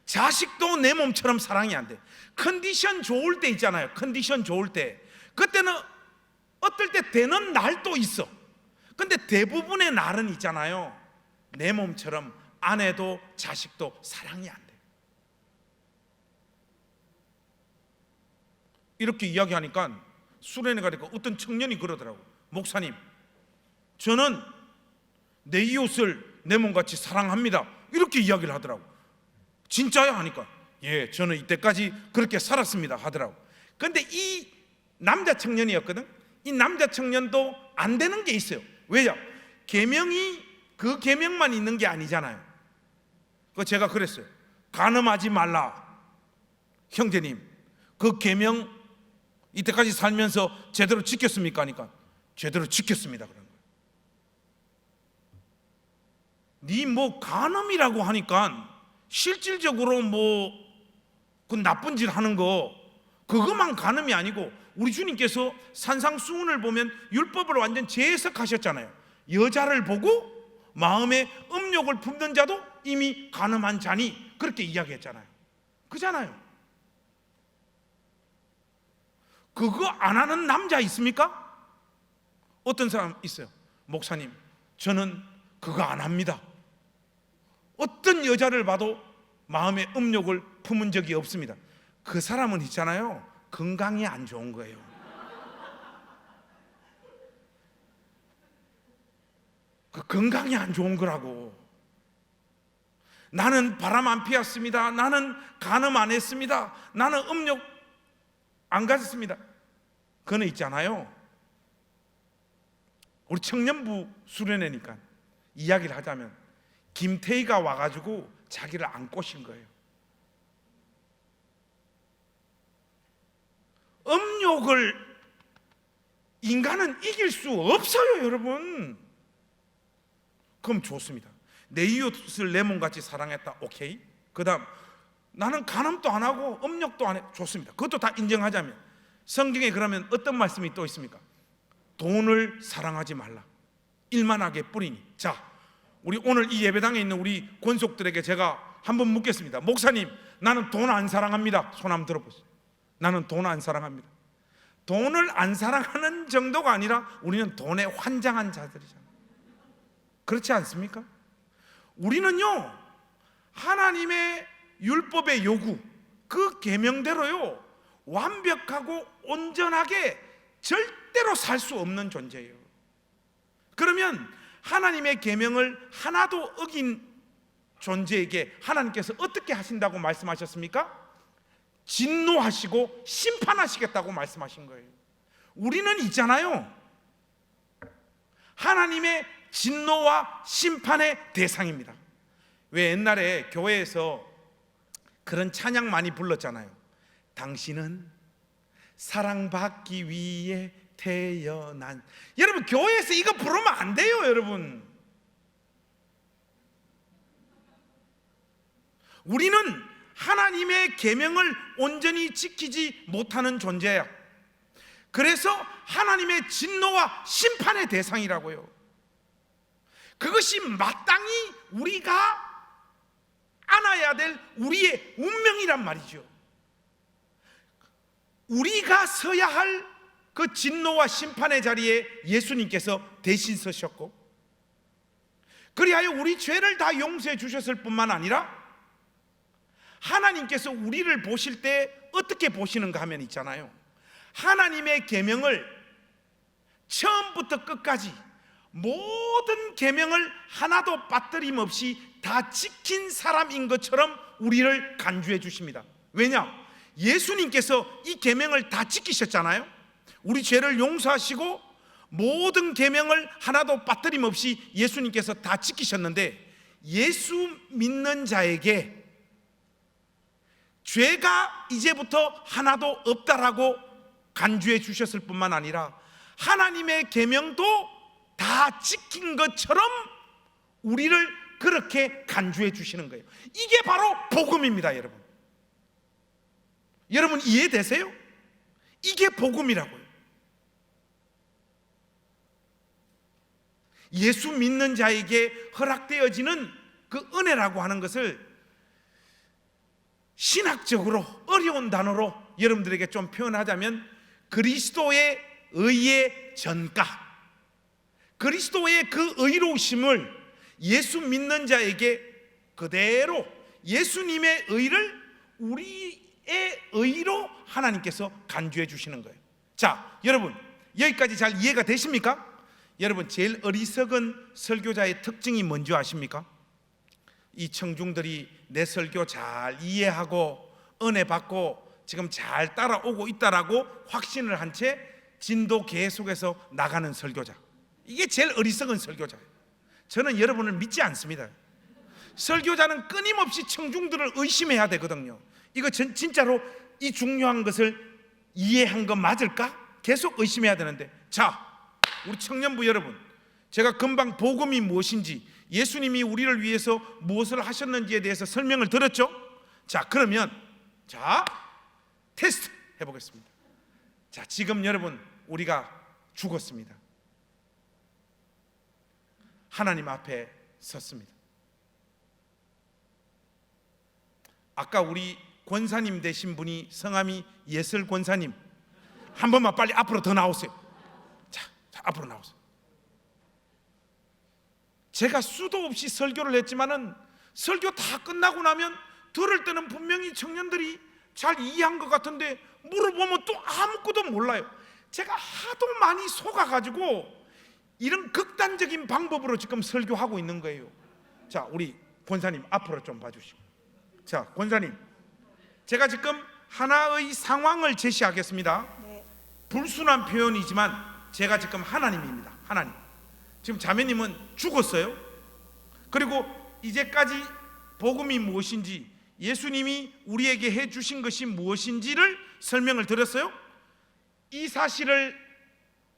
자식도 내 몸처럼 사랑이 안 돼. 컨디션 좋을 때 있잖아요. 컨디션 좋을 때, 그때는 어떨 때 되는 날도 있어. 근데 대부분의 날은 있잖아요, 내 몸처럼 아내도 자식도 사랑이 안 돼. 이렇게 이야기하니까 수련회 가니까 어떤 청년이 그러더라고. 목사님, 저는 내 이웃을 내 몸같이 사랑합니다. 이렇게 이야기를 하더라고. 진짜야? 하니까 예, 저는 이때까지 그렇게 살았습니다 하더라고. 근데 이 남자 청년이었거든. 이 남자 청년도 안 되는 게 있어요. 왜요? 계명이 그 계명만 있는 게 아니잖아요. 그 제가 그랬어요. 간음하지 말라. 형제님, 그 계명 이때까지 살면서 제대로 지켰습니까? 하니까 제대로 지켰습니다 그런 거예요. 니 뭐 간음이라고 하니까 실질적으로 뭐 그 나쁜 짓 하는 거, 그것만 간음이 아니고 우리 주님께서 산상수훈을 보면 율법을 완전 재해석하셨잖아요. 여자를 보고 마음에 음욕을 품는 자도 이미 간음한 자니, 그렇게 이야기했잖아요. 그잖아요. 그거 안 하는 남자 있습니까? 어떤 사람 있어요. 목사님, 저는 그거 안 합니다. 어떤 여자를 봐도 마음에 음욕을 품은 적이 없습니다. 그 사람은 있잖아요, 건강이 안 좋은 거예요. 그 건강이 안 좋은 거라고. 나는 바람 안 피웠습니다. 나는 간음 안 했습니다. 나는 음욕 안 가졌습니다. 그는 있잖아요, 우리 청년부 수련회니까 이야기를 하자면 김태희가 와가지고 자기를 안 꼬신 거예요. 음욕을 인간은 이길 수 없어요, 여러분. 그럼 좋습니다. 내 이웃을 내 몸같이 사랑했다. 오케이. 그 다음, 나는 간음도 안 하고 음욕도 안 해. 좋습니다. 그것도 다 인정하자면 성경에 그러면 어떤 말씀이 또 있습니까? 돈을 사랑하지 말라. 일만하게 뿌리니. 자, 우리 오늘 이 예배당에 있는 우리 권속들에게 제가 한번 묻겠습니다. 목사님, 나는 돈 안 사랑합니다. 손 한번 들어보세요. 나는 돈 안 사랑합니다. 돈을 안 사랑하는 정도가 아니라 우리는 돈에 환장한 자들이잖아요. 그렇지 않습니까? 우리는요, 하나님의 율법의 요구, 그 계명대로요, 완벽하고 온전하게 절대로 살 수 없는 존재예요. 그러면 하나님의 계명을 하나도 어긴 존재에게 하나님께서 어떻게 하신다고 말씀하셨습니까? 진노하시고 심판하시겠다고 말씀하신 거예요. 우리는 있잖아요, 하나님의 진노와 심판의 대상입니다. 왜 옛날에 교회에서 그런 찬양 많이 불렀잖아요. 당신은 사랑받기 위해 태어난. 여러분, 교회에서 이거 부르면 안 돼요, 여러분. 우리는 하나님의 계명을 온전히 지키지 못하는 존재야. 그래서 하나님의 진노와 심판의 대상이라고요. 그것이 마땅히 우리가 안아야 될 우리의 운명이란 말이죠. 우리가 서야 할 그 진노와 심판의 자리에 예수님께서 대신 서셨고, 그리하여 우리 죄를 다 용서해 주셨을 뿐만 아니라 하나님께서 우리를 보실 때 어떻게 보시는가 하면 있잖아요, 하나님의 계명을 처음부터 끝까지 모든 계명을 하나도 빠뜨림 없이 다 지킨 사람인 것처럼 우리를 간주해 주십니다. 왜냐? 예수님께서 이 계명을 다 지키셨잖아요. 우리 죄를 용서하시고 모든 계명을 하나도 빠뜨림 없이 예수님께서 다 지키셨는데, 예수 믿는 자에게 죄가 이제부터 하나도 없다라고 간주해 주셨을 뿐만 아니라 하나님의 계명도 다 지킨 것처럼 우리를 그렇게 간주해 주시는 거예요. 이게 바로 복음입니다, 여러분. 여러분 이해되세요? 이게 복음이라고요. 예수 믿는 자에게 허락되어지는 그 은혜라고 하는 것을 신학적으로 어려운 단어로 여러분들에게 좀 표현하자면, 그리스도의 의의 전가, 그리스도의 그 의로우심을 예수 믿는 자에게 그대로 예수님의 의를 우리의 의로 하나님께서 간주해 주시는 거예요. 자, 여러분 여기까지 잘 이해가 되십니까? 여러분, 제일 어리석은 설교자의 특징이 뭔지 아십니까? 이 청중들이 내 설교 잘 이해하고 은혜 받고 지금 잘 따라오고 있다라고 확신을 한 채 진도 계속해서 나가는 설교자, 이게 제일 어리석은 설교자예요. 저는 여러분을 믿지 않습니다. 설교자는 끊임없이 청중들을 의심해야 되거든요. 이거 진짜로 이 중요한 것을 이해한 거 맞을까? 계속 의심해야 되는데, 자, 우리 청년부 여러분, 제가 금방 복음이 무엇인지, 예수님이 우리를 위해서 무엇을 하셨는지에 대해서 설명을 드렸죠? 자, 그러면 자, 테스트 해보겠습니다. 자, 지금 여러분 우리가 죽었습니다. 하나님 앞에 섰습니다. 아까 우리 권사님 되신 분이 성함이 예슬 권사님, 한 번만 빨리 앞으로 더 나오세요. 자, 앞으로 나오세요. 제가 수도 없이 설교를 했지만은 설교 다 끝나고 나면 들을 때는 분명히 청년들이 잘 이해한 것 같은데 물어보면 또 아무것도 몰라요. 제가 하도 많이 속아가지고 이런 극단적인 방법으로 지금 설교하고 있는 거예요. 자, 우리 권사님 앞으로 좀 봐주시고. 자, 권사님, 제가 지금 하나의 상황을 제시하겠습니다. 네. 불순한 표현이지만 제가 지금 하나님입니다. 하나님, 지금 자매님은 죽었어요. 그리고 이제까지 복음이 무엇인지, 예수님이 우리에게 해주신 것이 무엇인지를 설명을 드렸어요. 이 사실을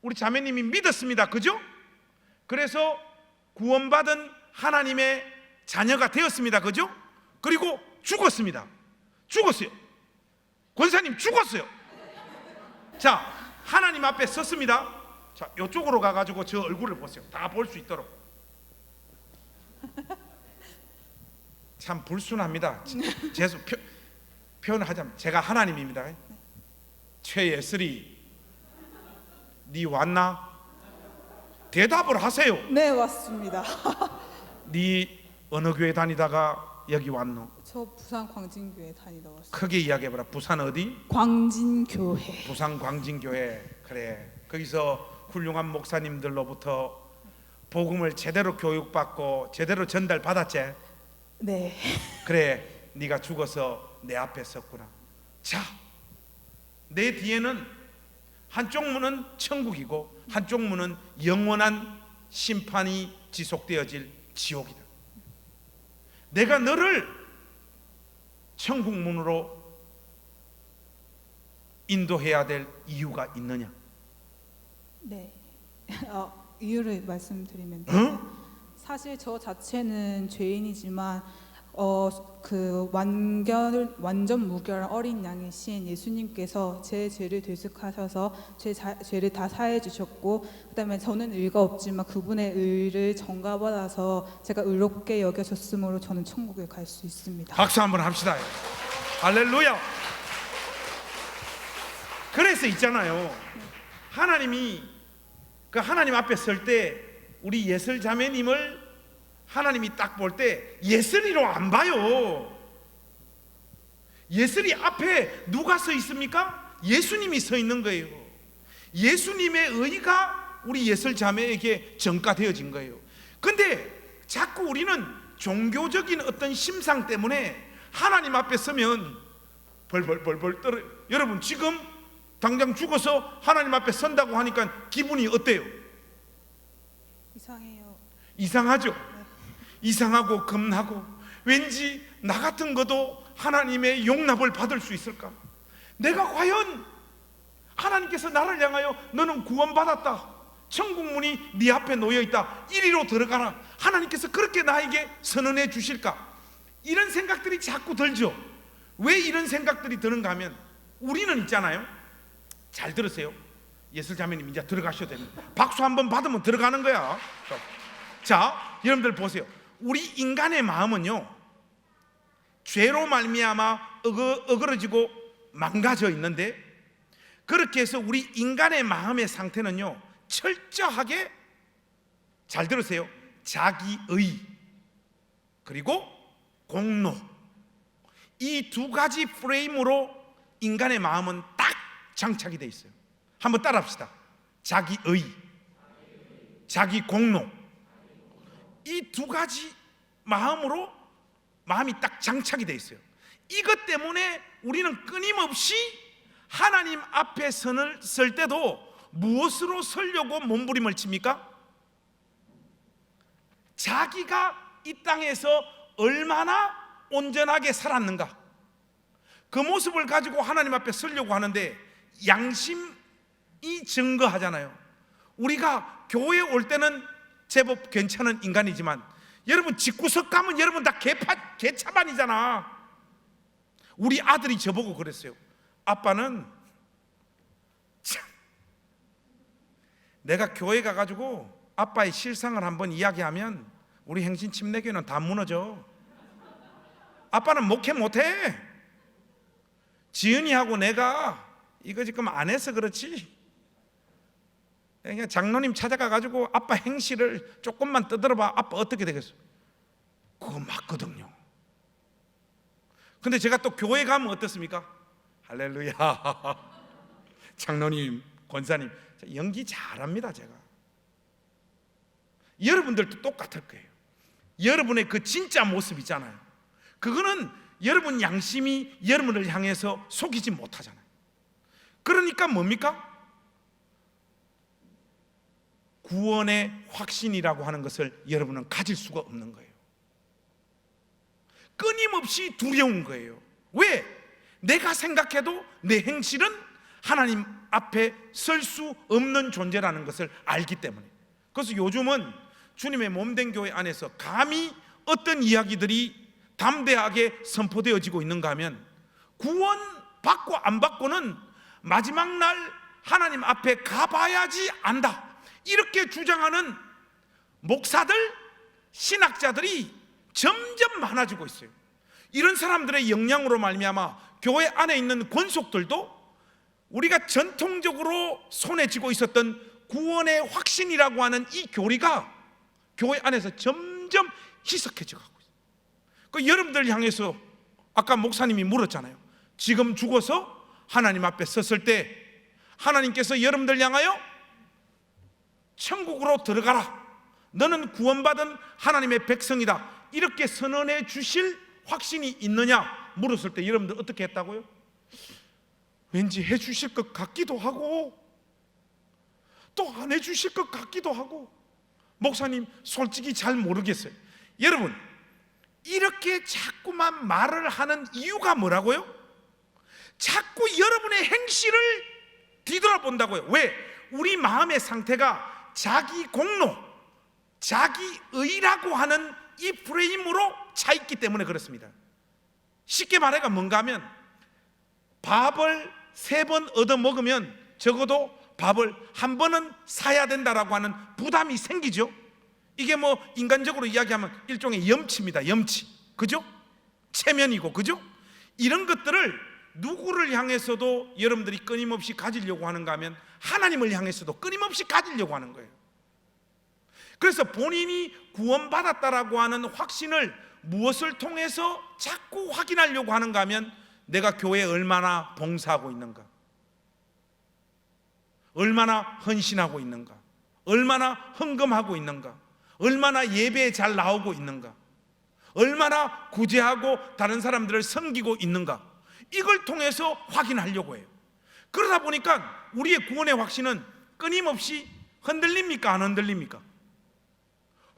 우리 자매님이 믿었습니다. 그죠? 그래서 구원받은 하나님의 자녀가 되었습니다. 그죠? 그리고 죽었습니다. 죽었어요. 권사님 죽었어요. 자, 하나님 앞에 섰습니다. 자, 이쪽으로 가가지고 저 얼굴을 보세요. 다 볼 수 있도록. 참 불순합니다. 죄송 표현을 하자면 제가 하나님입니다. 최예슬이 네 왔나? 대답을 하세요. 네, 왔습니다. 네 어느 교회 다니다가 여기 왔노? 저 부산 광진교회 다니다 왔어요. 크게 이야기해봐라. 부산 어디? 광진교회. 부산 광진교회. 그래, 거기서 훌륭한 목사님들로부터 복음을 제대로 교육받고 제대로 전달받았지? 네. 그래, 네가 죽어서 내 앞에 섰구나. 자, 내 뒤에는 한쪽 문은 천국이고 한쪽 문은 영원한 심판이 지속되어질 지옥이다. 내가 너를 천국 문으로 인도해야 될 이유가 있느냐? 네. 이유를 말씀드리면 사실 저 자체는 죄인이지만 그 완전 무결한 어린 양이신 예수님께서 제 죄를 되숙하셔서 죄를 다 사해 주셨고, 그다음에 저는 의가 없지만 그분의 의를 전가받아서 제가 의롭게 여겨졌으므로 저는 천국에 갈 수 있습니다. 박수 한번 합시다. 할렐루야. 그래서 있잖아요, 하나님이 그 하나님 앞에 설 때 우리 예슬 자매님을 하나님이 딱 볼 때 예슬이로 안 봐요. 예슬이 앞에 누가 서 있습니까? 예수님이 서 있는 거예요. 예수님의 의가 우리 예슬 자매에게 전가되어진 거예요. 근데 자꾸 우리는 종교적인 어떤 심상 때문에 하나님 앞에 서면 벌벌벌벌 떨어. 여러분, 지금 당장 죽어서 하나님 앞에 선다고 하니까 기분이 어때요? 이상해요. 이상하죠? 이상하고 겁나고, 왠지 나 같은 것도 하나님의 용납을 받을 수 있을까? 내가 과연 하나님께서 나를 향하여 너는 구원받았다, 천국 문이 네 앞에 놓여있다, 이리로 들어가라, 하나님께서 그렇게 나에게 선언해 주실까? 이런 생각들이 자꾸 들죠. 왜 이런 생각들이 드는가 하면, 우리는 있잖아요, 잘 들으세요. 예슬 자매님 이제 들어가셔도 됩니다. 박수 한번 받으면 들어가는 거야. 자, 여러분들 보세요. 우리 인간의 마음은요, 죄로 말미암아 어그러지고 망가져 있는데, 그렇게 해서 우리 인간의 마음의 상태는요, 철저하게, 잘 들으세요, 자기의 그리고 공로, 이 두 가지 프레임으로 인간의 마음은 딱 장착이 돼 있어요. 한번 따라합시다. 자기의, 자기 공로, 이 두 가지 마음으로 마음이 딱 장착이 돼 있어요. 이것 때문에 우리는 끊임없이 하나님 앞에 설 때도 무엇으로 서려고 몸부림을 칩니까? 자기가 이 땅에서 얼마나 온전하게 살았는가, 그 모습을 가지고 하나님 앞에 서려고 하는데, 양심이 증거하잖아요. 우리가 교회에 올 때는 제법 괜찮은 인간이지만, 여러분 집구석 가면 여러분 다 개차반이잖아. 우리 아들이 저보고 그랬어요. 아빠는 참, 내가 교회 가가지고 아빠의 실상을 한번 이야기하면 우리 행신 침례교회는 다 무너져. 아빠는 목회 못해. 지은이하고 내가 이거 지금 안 해서 그렇지, 그냥 장로님 찾아가가지고 아빠 행실을 조금만 떠들어봐, 아빠 어떻게 되겠어? 그거 맞거든요. 근데 제가 또 교회 가면 어떻습니까? 할렐루야. 장로님, 권사님, 연기 잘합니다. 제가 여러분들도 똑같을 거예요. 여러분의 그 진짜 모습 있잖아요, 그거는 여러분 양심이 여러분을 향해서 속이지 못하잖아요. 그러니까 뭡니까? 구원의 확신이라고 하는 것을 여러분은 가질 수가 없는 거예요. 끊임없이 두려운 거예요. 왜? 내가 생각해도 내 행실은 하나님 앞에 설 수 없는 존재라는 것을 알기 때문에. 그래서 요즘은 주님의 몸된 교회 안에서 감히 어떤 이야기들이 담대하게 선포되어지고 있는가 하면, 구원 받고 안 받고는 마지막 날 하나님 앞에 가봐야지 안다, 이렇게 주장하는 목사들, 신학자들이 점점 많아지고 있어요. 이런 사람들의 영향으로 말미암아 교회 안에 있는 권속들도 우리가 전통적으로 손에 쥐고 있었던 구원의 확신이라고 하는 이 교리가 교회 안에서 점점 희석해져 가고 있어요. 그 여러분들 향해서 아까 목사님이 물었잖아요. 지금 죽어서 하나님 앞에 섰을 때 하나님께서 여러분들 향하여 천국으로 들어가라, 너는 구원받은 하나님의 백성이다, 이렇게 선언해 주실 확신이 있느냐 물었을 때 여러분들 어떻게 했다고요? 왠지 해 주실 것 같기도 하고 또 안 해 주실 것 같기도 하고, 목사님 솔직히 잘 모르겠어요. 여러분, 이렇게 자꾸만 말을 하는 이유가 뭐라고요? 자꾸 여러분의 행실을 뒤돌아본다고요. 왜? 우리 마음의 상태가 자기 공로, 자기의라고 하는 이 프레임으로 차 있기 때문에 그렇습니다. 쉽게 말해가 뭔가 하면, 밥을 3번 얻어 먹으면 적어도 밥을 한 번은 사야 된다라고 하는 부담이 생기죠. 이게 뭐 인간적으로 이야기하면 일종의 염치입니다. 염치, 그죠? 체면이고, 그죠? 이런 것들을 누구를 향해서도 여러분들이 끊임없이 가지려고 하는가 하면 하나님을 향해서도 끊임없이 가지려고 하는 거예요. 그래서 본인이 구원받았다라고 하는 확신을 무엇을 통해서 자꾸 확인하려고 하는가 하면, 내가 교회에 얼마나 봉사하고 있는가, 얼마나 헌신하고 있는가, 얼마나 헌금하고 있는가, 얼마나 예배에 잘 나오고 있는가, 얼마나 구제하고 다른 사람들을 섬기고 있는가, 이걸 통해서 확인하려고 해요. 그러다 보니까 우리의 구원의 확신은 끊임없이 흔들립니까? 안 흔들립니까?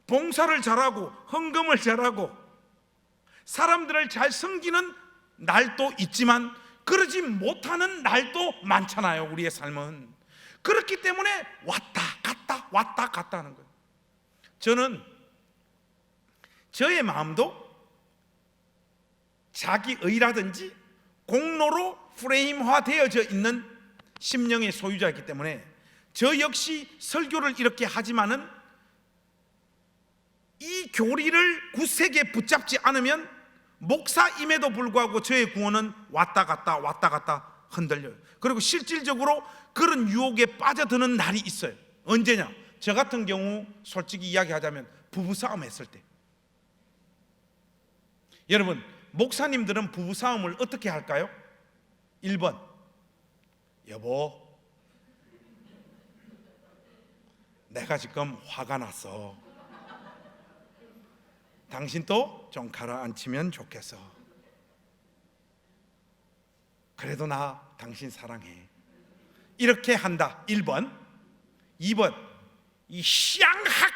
봉사를 잘하고 헌금을 잘하고 사람들을 잘 섬기는 날도 있지만 그러지 못하는 날도 많잖아요. 우리의 삶은. 그렇기 때문에 왔다 갔다 왔다 갔다 하는 거예요. 저는 저의 마음도 자기의라든지 공로로 프레임화되어져 있는 심령의 소유자이기 때문에 저 역시 설교를 이렇게 하지만은 이 교리를 굳세게 붙잡지 않으면 목사임에도 불구하고 저의 구원은 왔다 갔다 왔다 갔다 흔들려요. 그리고 실질적으로 그런 유혹에 빠져드는 날이 있어요. 언제냐? 저 같은 경우 솔직히 이야기하자면 부부싸움 했을 때. 여러분, 목사님들은 부부싸움을 어떻게 할까요? 1번, 여보, 내가 지금 화가 났어. 당신도 좀 가라앉히면 좋겠어. 그래도 나 당신 사랑해. 이렇게 한다. 1번. 2번, 이 쌍학,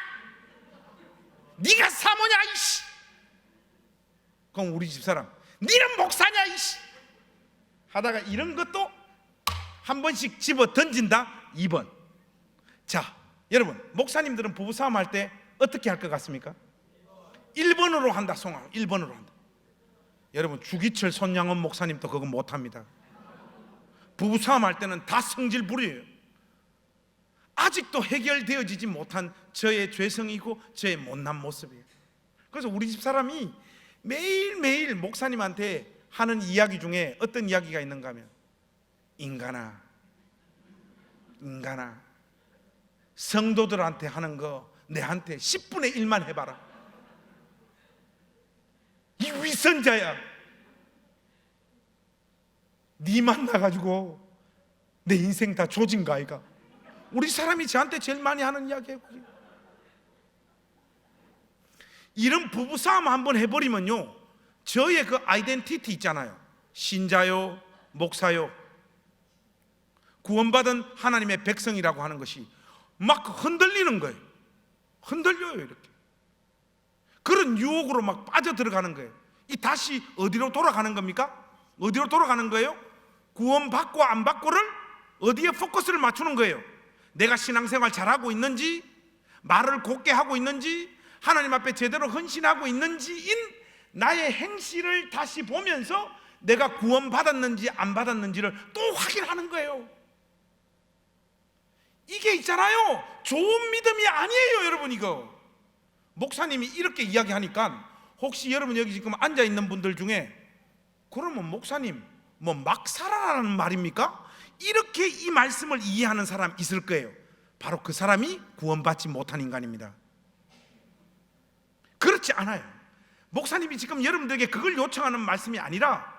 네가 사모냐 이씨. 그럼 우리 집사람, 니는 목사냐 이씨 하다가 이런 것도 한 번씩 집어 던진다. 2번. 자, 여러분, 목사님들은 부부싸움 할 때 어떻게 할 것 같습니까? 1번으로 한다. 송아 1번으로 한다. 여러분, 주기철 손양원 목사님도 그거 못합니다. 부부싸움 할 때는 다 성질 부려요. 아직도 해결되어지지 못한 저의 죄성이고 저의 못난 모습이에요. 그래서 우리 집 사람이 매일매일 목사님한테 하는 이야기 중에 어떤 이야기가 있는가 하면, 인간아, 성도들한테 하는 거 내한테 10분의 1만 해봐라. 이 위선자야, 네 만나가지고 내 인생 다 조진 거 아이가. 우리 사람이 저한테 제일 많이 하는 이야기예요. 이런 부부싸움 한번 해버리면요, 저의 그 아이덴티티 있잖아요. 신자요, 목사요, 구원받은 하나님의 백성이라고 하는 것이 막 흔들리는 거예요. 흔들려요. 이렇게 그런 유혹으로 막 빠져들어가는 거예요. 이 다시 어디로 돌아가는 겁니까? 어디로 돌아가는 거예요? 구원받고 안 받고를 어디에 포커스를 맞추는 거예요? 내가 신앙생활 잘하고 있는지, 말을 곱게 하고 있는지, 하나님 앞에 제대로 헌신하고 있는지인 나의 행실을 다시 보면서 내가 구원받았는지 안 받았는지를 또 확인하는 거예요. 이게 있잖아요, 좋은 믿음이 아니에요 여러분. 이거 목사님이 이렇게 이야기하니까 혹시 여러분 여기 지금 앉아있는 분들 중에 그러면 목사님 뭐 막 살아라는 말입니까? 이렇게 이 말씀을 이해하는 사람 있을 거예요. 바로 그 사람이 구원받지 못한 인간입니다. 그렇지 않아요. 목사님이 지금 여러분들에게 그걸 요청하는 말씀이 아니라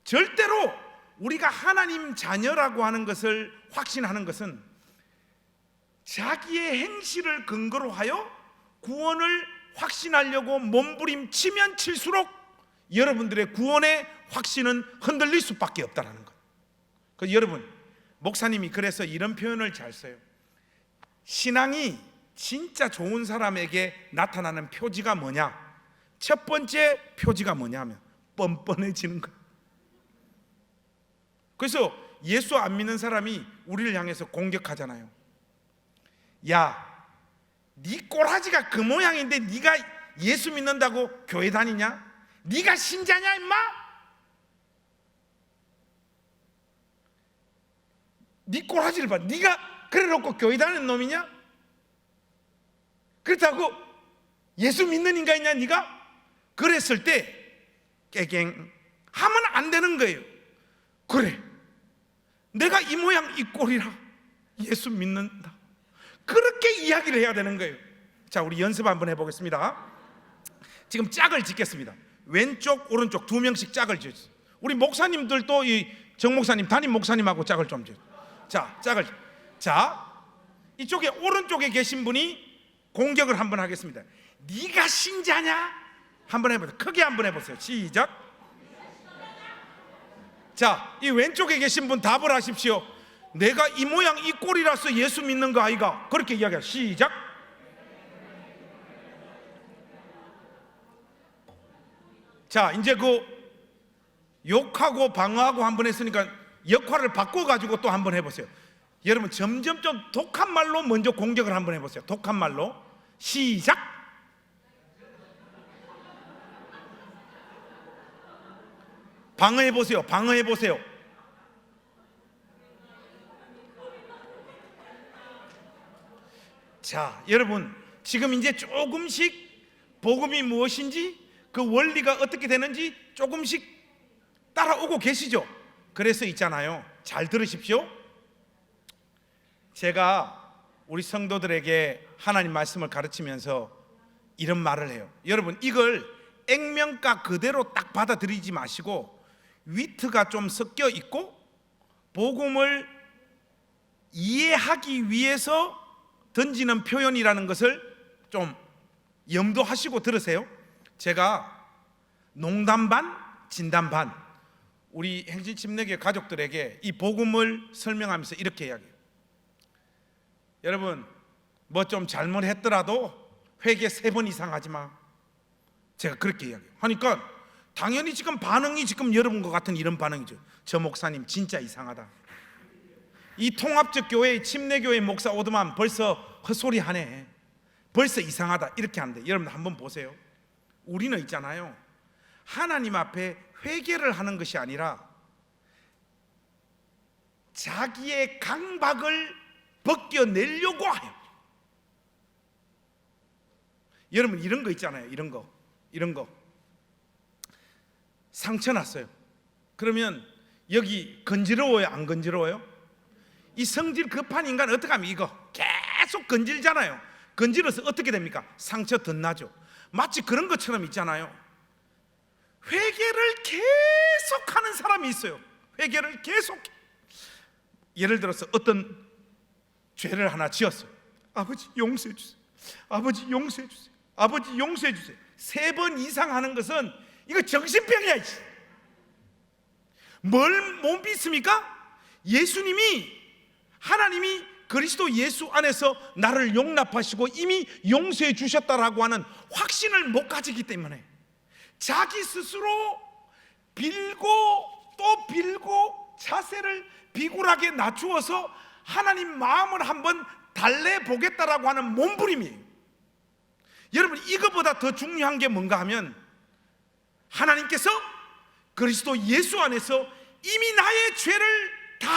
절대로 우리가 하나님 자녀라고 하는 것을 확신하는 것은 자기의 행실을 근거로 하여 구원을 확신하려고 몸부림치면 칠수록 여러분들의 구원의 확신은 흔들릴 수밖에 없다는 것. 그래서 여러분, 목사님이 그래서 이런 표현을 잘 써요. 신앙이 진짜 좋은 사람에게 나타나는 표지가 뭐냐? 첫 번째 표지가 뭐냐면 뻔뻔해지는 거예요. 그래서 예수 안 믿는 사람이 우리를 향해서 공격하잖아요. 야, 네 꼬라지가 그 모양인데 네가 예수 믿는다고 교회 다니냐? 네가 신자냐 임마? 네 꼬라지를 봐. 네가 그래놓고 교회 다니는 놈이냐? 그렇다고 예수 믿는 인간이냐 네가? 그랬을 때 깨갱 하면 안 되는 거예요. 그래, 내가 이 모양 이 꼴이라 예수 믿는다, 그렇게 이야기를 해야 되는 거예요. 자, 우리 연습 한번 해보겠습니다. 지금 짝을 짓겠습니다. 왼쪽 오른쪽 2명씩 짝을 지어주세요. 우리 목사님들도 이 정 목사님 담임 목사님하고 짝을 좀 지어주세요. 자, 짝을. 자, 이쪽에 오른쪽에 계신 분이 공격을 한번 하겠습니다. 네가 신자냐? 한번 해보세요. 크게 한번 해보세요. 시작. 자, 이 왼쪽에 계신 분 답을 하십시오. 내가 이 모양 이 꼴이라서 예수 믿는 거 아이가? 그렇게 이야기해요. 시작. 자, 이제 그 욕하고 방어하고 한번 했으니까 역할을 바꿔가지고 또 한번 해보세요. 여러분, 점점 좀 독한 말로 먼저 공격을 한번 해보세요. 독한 말로. 시작. 방어해보세요. 방어해보세요. 자, 여러분, 지금 이제 조금씩 복음이 무엇인지, 그 원리가 어떻게 되는지 조금씩 따라오고 계시죠? 그래서 있잖아요, 잘 들으십시오. 제가 우리 성도들에게 하나님 말씀을 가르치면서 이런 말을 해요. 여러분, 이걸 액면가 그대로 딱 받아들이지 마시고 위트가 좀 섞여 있고 복음을 이해하기 위해서 던지는 표현이라는 것을 좀 염두하시고 들으세요. 제가 농담 반 진담 반 우리 행진침례교회 가족들에게 이 복음을 설명하면서 이렇게 이야기해요. 여러분, 뭐 좀 잘못했더라도 회개 3번 이상 하지 마. 제가 그렇게 이야기해요. 하니까 당연히 지금 반응이 지금 여러분과 같은 이런 반응이죠. 저 목사님 진짜 이상하다. 이 통합적 교회의 침례교회 목사 오더만 벌써 헛소리 하네, 벌써 이상하다, 이렇게 하는데 여러분 한번 보세요. 우리는 있잖아요, 하나님 앞에 회개를 하는 것이 아니라 자기의 강박을 벗겨내려고 해요. 여러분, 이런 거 있잖아요. 이런 거 상처 났어요. 그러면 여기 건지러워요, 안 건지러워요? 이 성질 급한 인간은 어떻게 하면 이거 계속 건질잖아요. 건질어서 어떻게 됩니까? 상처 더 나죠. 마치 그런 것처럼 있잖아요, 회개를 계속하는 사람이 있어요. 회개를 계속. 예를 들어서 어떤 죄를 하나 지었어요. 아버지 용서해 주세요. 아버지 용서해 주세요. 아버지 용서해 주세요. 3번 이상 하는 것은 이거 정신병이야. 뭘 못 믿습니까? 예수님이, 하나님이 그리스도 예수 안에서 나를 용납하시고 이미 용서해 주셨다라고 하는 확신을 못 가지기 때문에 자기 스스로 빌고 또 빌고 자세를 비굴하게 낮추어서 하나님 마음을 한번 달래보겠다라고 하는 몸부림이에요. 여러분, 이거보다 더 중요한 게 뭔가 하면 하나님께서 그리스도 예수 안에서 이미 나의 죄를 다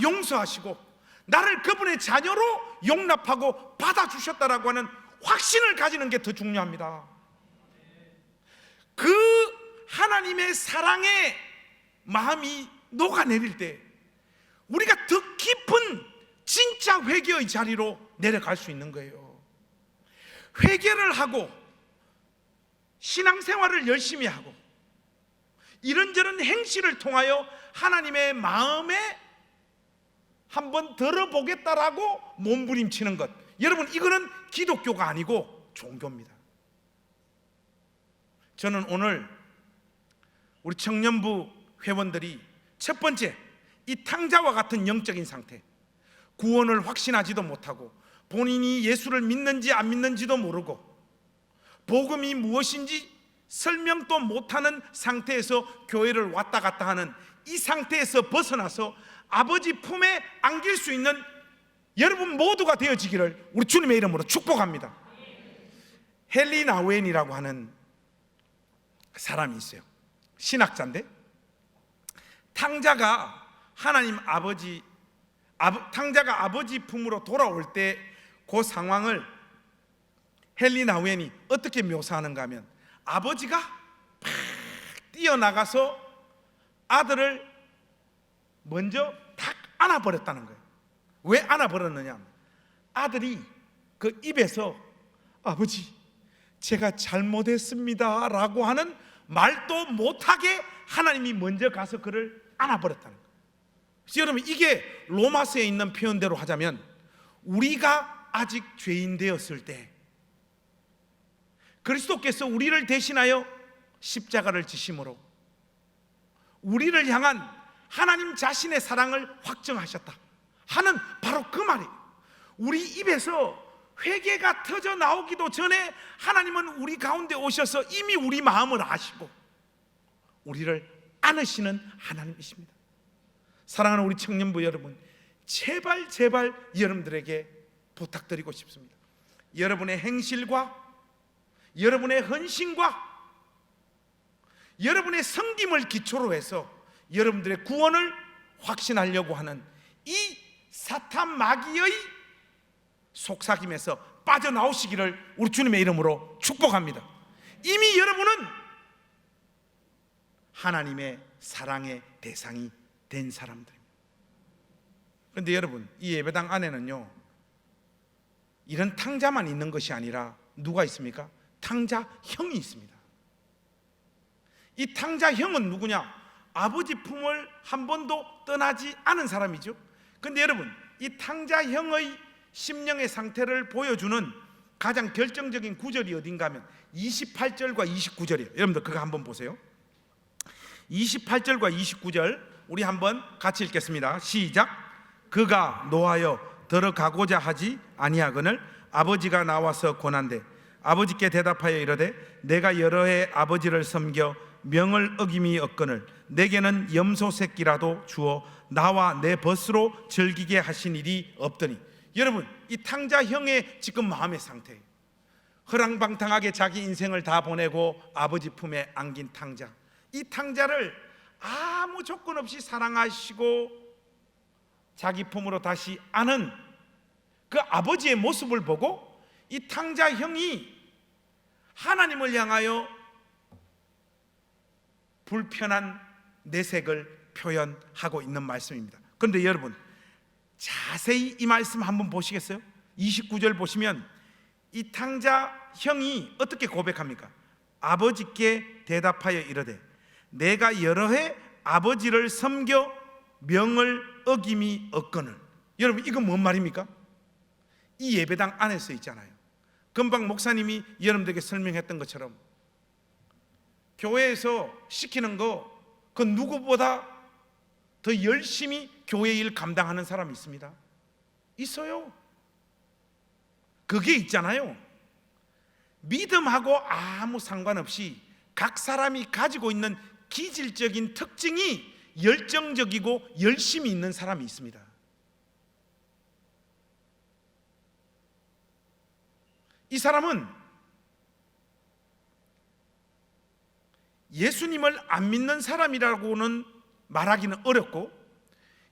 용서하시고 나를 그분의 자녀로 용납하고 받아주셨다라고 하는 확신을 가지는 게 더 중요합니다. 그 하나님의 사랑의 마음이 녹아내릴 때 우리가 더 깊은 진짜 회개의 자리로 내려갈 수 있는 거예요. 회개를 하고 신앙생활을 열심히 하고 이런저런 행실을 통하여 하나님의 마음에 한번 들어보겠다라고 몸부림치는 것, 여러분 이거는 기독교가 아니고 종교입니다. 저는 오늘 우리 청년부 회원들이 첫 번째, 이 탕자와 같은 영적인 상태, 구원을 확신하지도 못하고 본인이 예수를 믿는지 안 믿는지도 모르고 복음이 무엇인지 설명도 못하는 상태에서 교회를 왔다 갔다 하는 이 상태에서 벗어나서 아버지 품에 안길 수 있는 여러분 모두가 되어지기를 우리 주님의 이름으로 축복합니다. 헨리 나우엔이라고 하는 사람이 있어요. 신학자인데 탕자가 하나님 아버지 탕자가 아버지 품으로 돌아올 때 그 상황을 헨리 나우엔이 어떻게 묘사하는가 하면, 아버지가 팍 뛰어나가서 아들을 먼저 탁 안아버렸다는 거예요. 왜 안아버렸느냐, 아들이 그 입에서 아버지 제가 잘못했습니다 라고 하는 말도 못하게 하나님이 먼저 가서 그를 안아버렸다는 거예요. 그래서 여러분 이게 로마서에 있는 표현대로 하자면 우리가 아직 죄인 되었을 때 그리스도께서 우리를 대신하여 십자가를 지심으로 우리를 향한 하나님 자신의 사랑을 확정하셨다 하는 바로 그 말이에요. 우리 입에서 회개가 터져 나오기도 전에 하나님은 우리 가운데 오셔서 이미 우리 마음을 아시고 우리를 안으시는 하나님이십니다. 사랑하는 우리 청년부 여러분, 제발 여러분들에게 부탁드리고 싶습니다. 여러분의 행실과 여러분의 헌신과 여러분의 섬김을 기초로 해서 여러분들의 구원을 확신하려고 하는 이 사탄 마귀의 속삭임에서 빠져나오시기를 우리 주님의 이름으로 축복합니다. 이미 여러분은 하나님의 사랑의 대상이 된 사람들입니다. 그런데 여러분, 이 예배당 안에는요 이런 탕자만 있는 것이 아니라 누가 있습니까? 탕자 형이 있습니다. 이 탕자 형은 누구냐? 아버지 품을 한 번도 떠나지 않은 사람이죠. 그런데 여러분, 이 탕자 형의 심령의 상태를 보여주는 가장 결정적인 구절이 어딘가 하면 28절과 29절이에요. 여러분들 그거 한번 보세요. 28절과 29절 우리 한번 같이 읽겠습니다. 시작. 그가 노하여 들어가고자 하지 아니하거늘 아버지가 나와서 권한대 아버지께 대답하여 이르되 내가 여러 해 아버지를 섬겨 명을 어김이 없거늘 내게는 염소 새끼라도 주어 나와 내 벗으로 즐기게 하신 일이 없더니. 여러분, 이 탕자 형의 지금 마음의 상태예요. 허랑방탕하게 자기 인생을 다 보내고 아버지 품에 안긴 탕자, 이 탕자를 아무 조건 없이 사랑하시고 자기 품으로 다시 안은 그 아버지의 모습을 보고 이 탕자 형이 하나님을 향하여 불편한 내색을 표현하고 있는 말씀입니다. 그런데 여러분 자세히 이 말씀 한번 보시겠어요? 29절 보시면 이 탕자 형이 어떻게 고백합니까? 아버지께 대답하여 이르되 내가 여러 해 아버지를 섬겨 명을 어김이 없거늘. 여러분 이건 뭔 말입니까? 이 예배당 안에서 있잖아요. 금방 목사님이 여러분들에게 설명했던 것처럼 교회에서 시키는 거 그 누구보다 더 열심히 교회 일 감당하는 사람이 있습니다. 있어요. 그게 있잖아요. 믿음하고 아무 상관없이 각 사람이 가지고 있는 기질적인 특징이 열정적이고 열심히 있는 사람이 있습니다. 이 사람은 예수님을 안 믿는 사람이라고는 말하기는 어렵고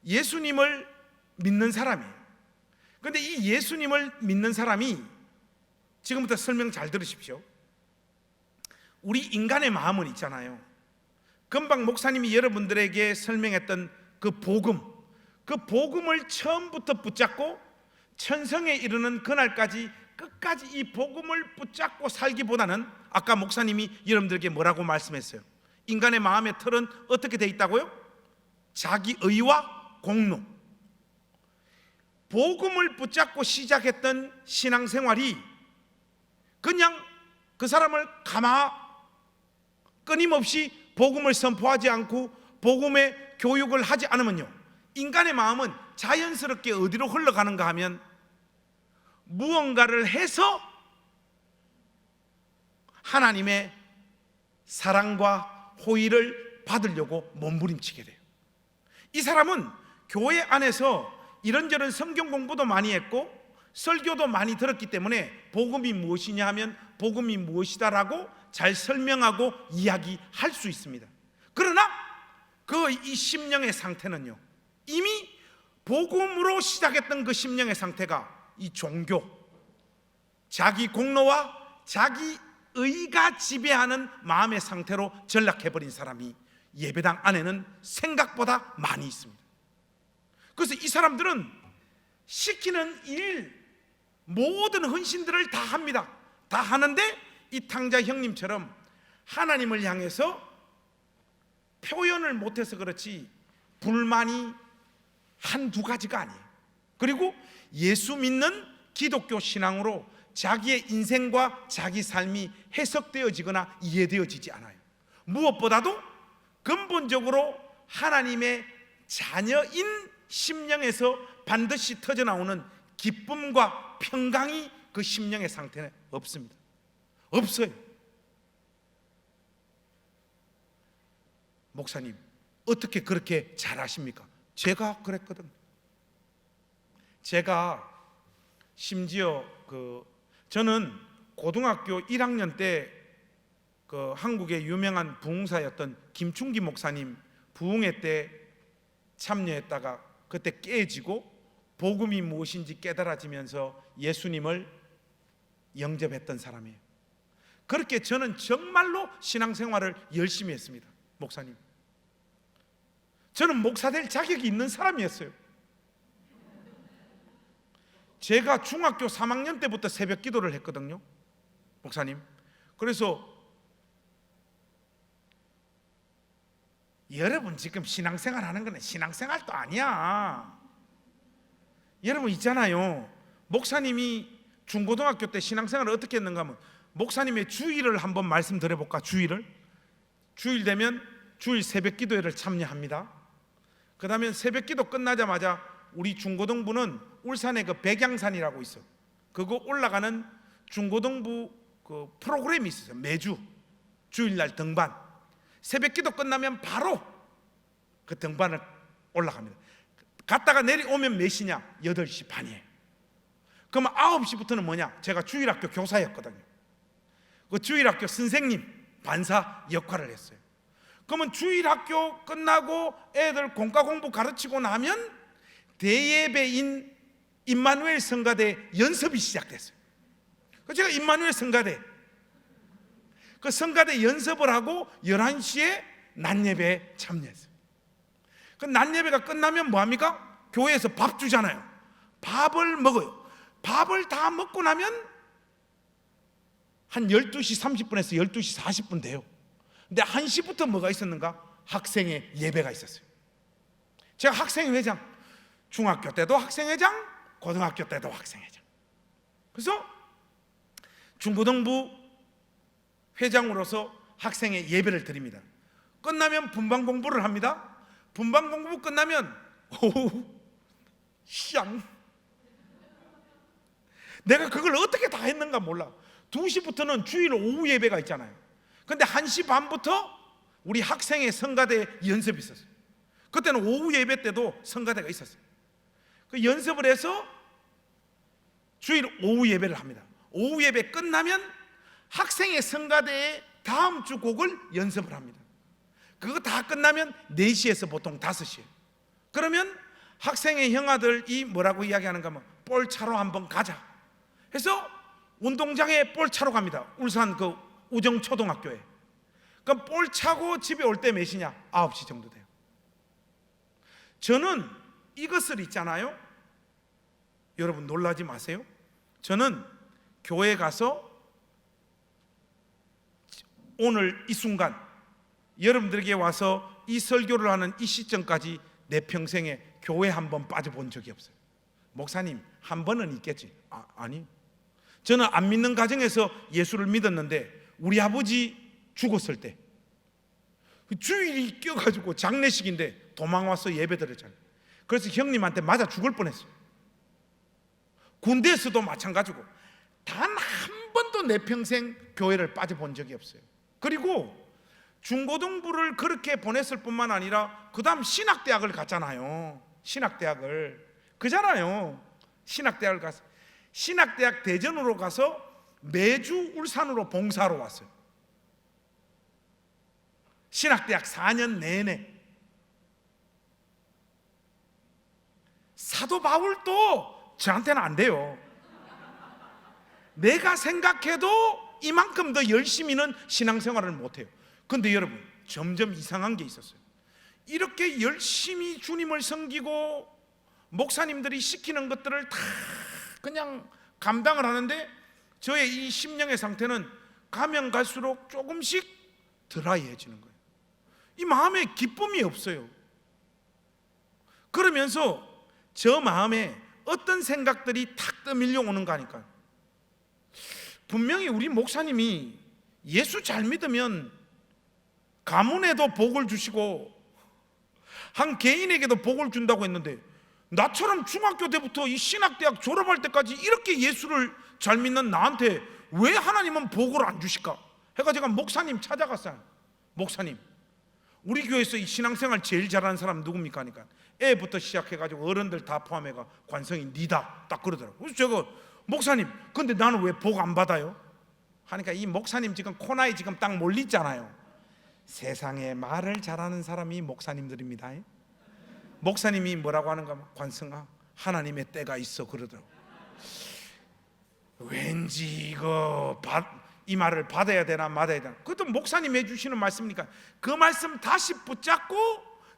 예수님을 믿는 사람이에요. 근데 이 예수님을 믿는 사람이, 지금부터 설명 잘 들으십시오. 우리 인간의 마음은 있잖아요. 금방 목사님이 여러분들에게 설명했던 그 복음을 처음부터 붙잡고 천성에 이르는 그날까지 끝까지 이 복음을 붙잡고 살기보다는, 아까 목사님이 여러분들에게 뭐라고 말씀했어요? 인간의 마음의 틀은 어떻게 돼 있다고요? 자기 의와 공로. 복음을 붙잡고 시작했던 신앙생활이 그냥 그 사람을 끊임없이 복음을 선포하지 않고 복음의 교육을 하지 않으면요, 인간의 마음은 자연스럽게 어디로 흘러가는가 하면 무언가를 해서 하나님의 사랑과 호의를 받으려고 몸부림치게 돼요. 이 사람은 교회 안에서 이런저런 성경 공부도 많이 했고 설교도 많이 들었기 때문에 복음이 무엇이냐 하면 복음이 무엇이다라고 잘 설명하고 이야기할 수 있습니다. 그러나 이 심령의 상태는요, 이미 복음으로 시작했던 그 심령의 상태가 이 종교, 자기 공로와 자기 의가 지배하는 마음의 상태로 전락해버린 사람이 예배당 안에는 생각보다 많이 있습니다. 그래서 이 사람들은 시키는 일, 모든 헌신들을 다 합니다. 다 하는데 이 탕자 형님처럼 하나님을 향해서 표현을 못해서 그렇지 불만이 한두 가지가 아니에요. 그리고 예수 믿는 기독교 신앙으로 자기의 인생과 자기 삶이 해석되어지거나 이해되어지지 않아요. 무엇보다도 근본적으로 하나님의 자녀인 심령에서 반드시 터져나오는 기쁨과 평강이 그 심령의 상태는 없습니다. 없어요. 목사님, 어떻게 그렇게 잘하십니까? 제가 그랬거든. 제가 심지어 저는 고등학교 1학년 때 한국의 유명한 부흥사였던 김충기 목사님 부흥회 때 참여했다가 그때 깨지고 복음이 무엇인지 깨달아지면서 예수님을 영접했던 사람이에요. 그렇게 저는 정말로 신앙생활을 열심히 했습니다. 목사님, 저는 목사 될 자격이 있는 사람이었어요. 제가 중학교 3학년 때부터 새벽 기도를 했거든요, 목사님. 그래서 여러분 지금 신앙생활 하는 거는 신앙생활도 아니야. 여러분 있잖아요, 목사님이 중고등학교 때 신앙생활을 어떻게 했는가 하면 목사님의 주일을 한번 말씀드려볼까? 주일 되면 주일 새벽 기도회를 참여합니다. 그 다음에 새벽 기도 끝나자마자 우리 중고등부는 울산에 백양산이라고 있어. 그거 올라가는 중고등부 프로그램이 있어요. 매주 주일날 등반. 새벽 기도 끝나면 바로 그 등반을 올라갑니다. 갔다가 내려오면 몇 시냐? 8시 반이에요. 그러면 9시부터는 뭐냐? 제가 주일학교 교사였거든요. 그 주일학교 선생님, 반사 역할을 했어요. 그러면 주일학교 끝나고 애들 공과 공부 가르치고 나면 대예배인 임마누엘 성가대 연습이 시작됐어요. 제가 임마누엘 성가대 그 성가대 연습을 하고 11시에 낮예배에 참여했어요. 그 낮예배가 끝나면 뭐합니까? 교회에서 밥 주잖아요. 밥을 먹어요. 밥을 다 먹고 나면 한 12시 30분에서 12시 40분 돼요. 근데 1시부터 뭐가 있었는가? 학생의 예배가 있었어요. 제가 학생회장, 중학교 때도 학생회장, 고등학교 때도 학생회장. 그래서 중고등부 회장으로서 학생의 예배를 드립니다. 끝나면 분반 공부를 합니다. 분반 공부 끝나면 샹, 내가 그걸 어떻게 다 했는가 몰라. 2시부터는 주일 오후 예배가 있잖아요. 근데 1시 반부터 우리 학생의 성가대 연습이 있었어요. 그때는 오후 예배 때도 성가대가 있었어요. 그 연습을 해서 주일 오후 예배를 합니다. 오후 예배 끝나면 학생의 성가대의 다음 주 곡을 연습을 합니다. 그거 다 끝나면 4시에서 보통 5시에요. 그러면 학생의 형아들이 뭐라고 이야기하는가 하면 볼 차로 한번 가자 해서 운동장에 볼 차로 갑니다. 울산 그 우정초등학교에. 그럼 볼 차고 집에 올 때 몇 시냐? 9시 정도 돼요. 저는 이것을 있잖아요, 여러분 놀라지 마세요. 저는 교회 가서 오늘 이 순간 여러분들에게 와서 이 설교를 하는 이 시점까지 내 평생에 교회 한 번 빠져본 적이 없어요. 목사님 한 번은 있겠지. 아니, 저는 안 믿는 가정에서 예수를 믿었는데 우리 아버지 죽었을 때 주일이 껴가지고 장례식인데 도망와서 예배 드렸잖아요. 그래서 형님한테 맞아 죽을 뻔했어요. 군대에서도 마찬가지고 단 한 번도 내 평생 교회를 빠져본 적이 없어요. 그리고 중고등부를 그렇게 보냈을 뿐만 아니라 그 다음 신학대학을 갔잖아요. 신학대학을 그잖아요. 신학대학을 가서 신학대학 대전으로 가서 매주 울산으로 봉사하러 왔어요. 신학대학 4년 내내. 사도 바울도 저한테는 안 돼요. 내가 생각해도 이만큼 더 열심히는 신앙생활을 못해요. 근데 여러분 점점 이상한 게 있었어요. 이렇게 열심히 주님을 섬기고 목사님들이 시키는 것들을 다 그냥 감당을 하는데 저의 이 심령의 상태는 가면 갈수록 조금씩 드라이해지는 거예요. 이 마음에 기쁨이 없어요. 그러면서 저 마음에 어떤 생각들이 탁 떠밀려오는가 하니까, 분명히 우리 목사님이 예수 잘 믿으면 가문에도 복을 주시고 한 개인에게도 복을 준다고 했는데, 나처럼 중학교 때부터 이 신학대학 졸업할 때까지 이렇게 예수를 잘 믿는 나한테 왜 하나님은 복을 안 주실까 해가 제가 목사님 찾아갔어요. 목사님, 우리 교회에서 이 신앙생활 제일 잘하는 사람 누굽니까 하니까 애부터 시작해가지고 어른들 다 포함해가 관성이 니다 딱 그러더라고요. 그래서 제가 목사님 근데 나는 왜 복 안 받아요? 하니까 이 목사님 지금 코너에 지금 딱 몰리잖아요. 세상에 말을 잘하는 사람이 목사님들입니다. 목사님이 뭐라고 하는가, 관성아 하나님의 때가 있어 그러더라고요. 왠지 이거 이 말을 받아야 되나 말아야 되나. 그것도 목사님 해주시는 말씀이니까 그 말씀 다시 붙잡고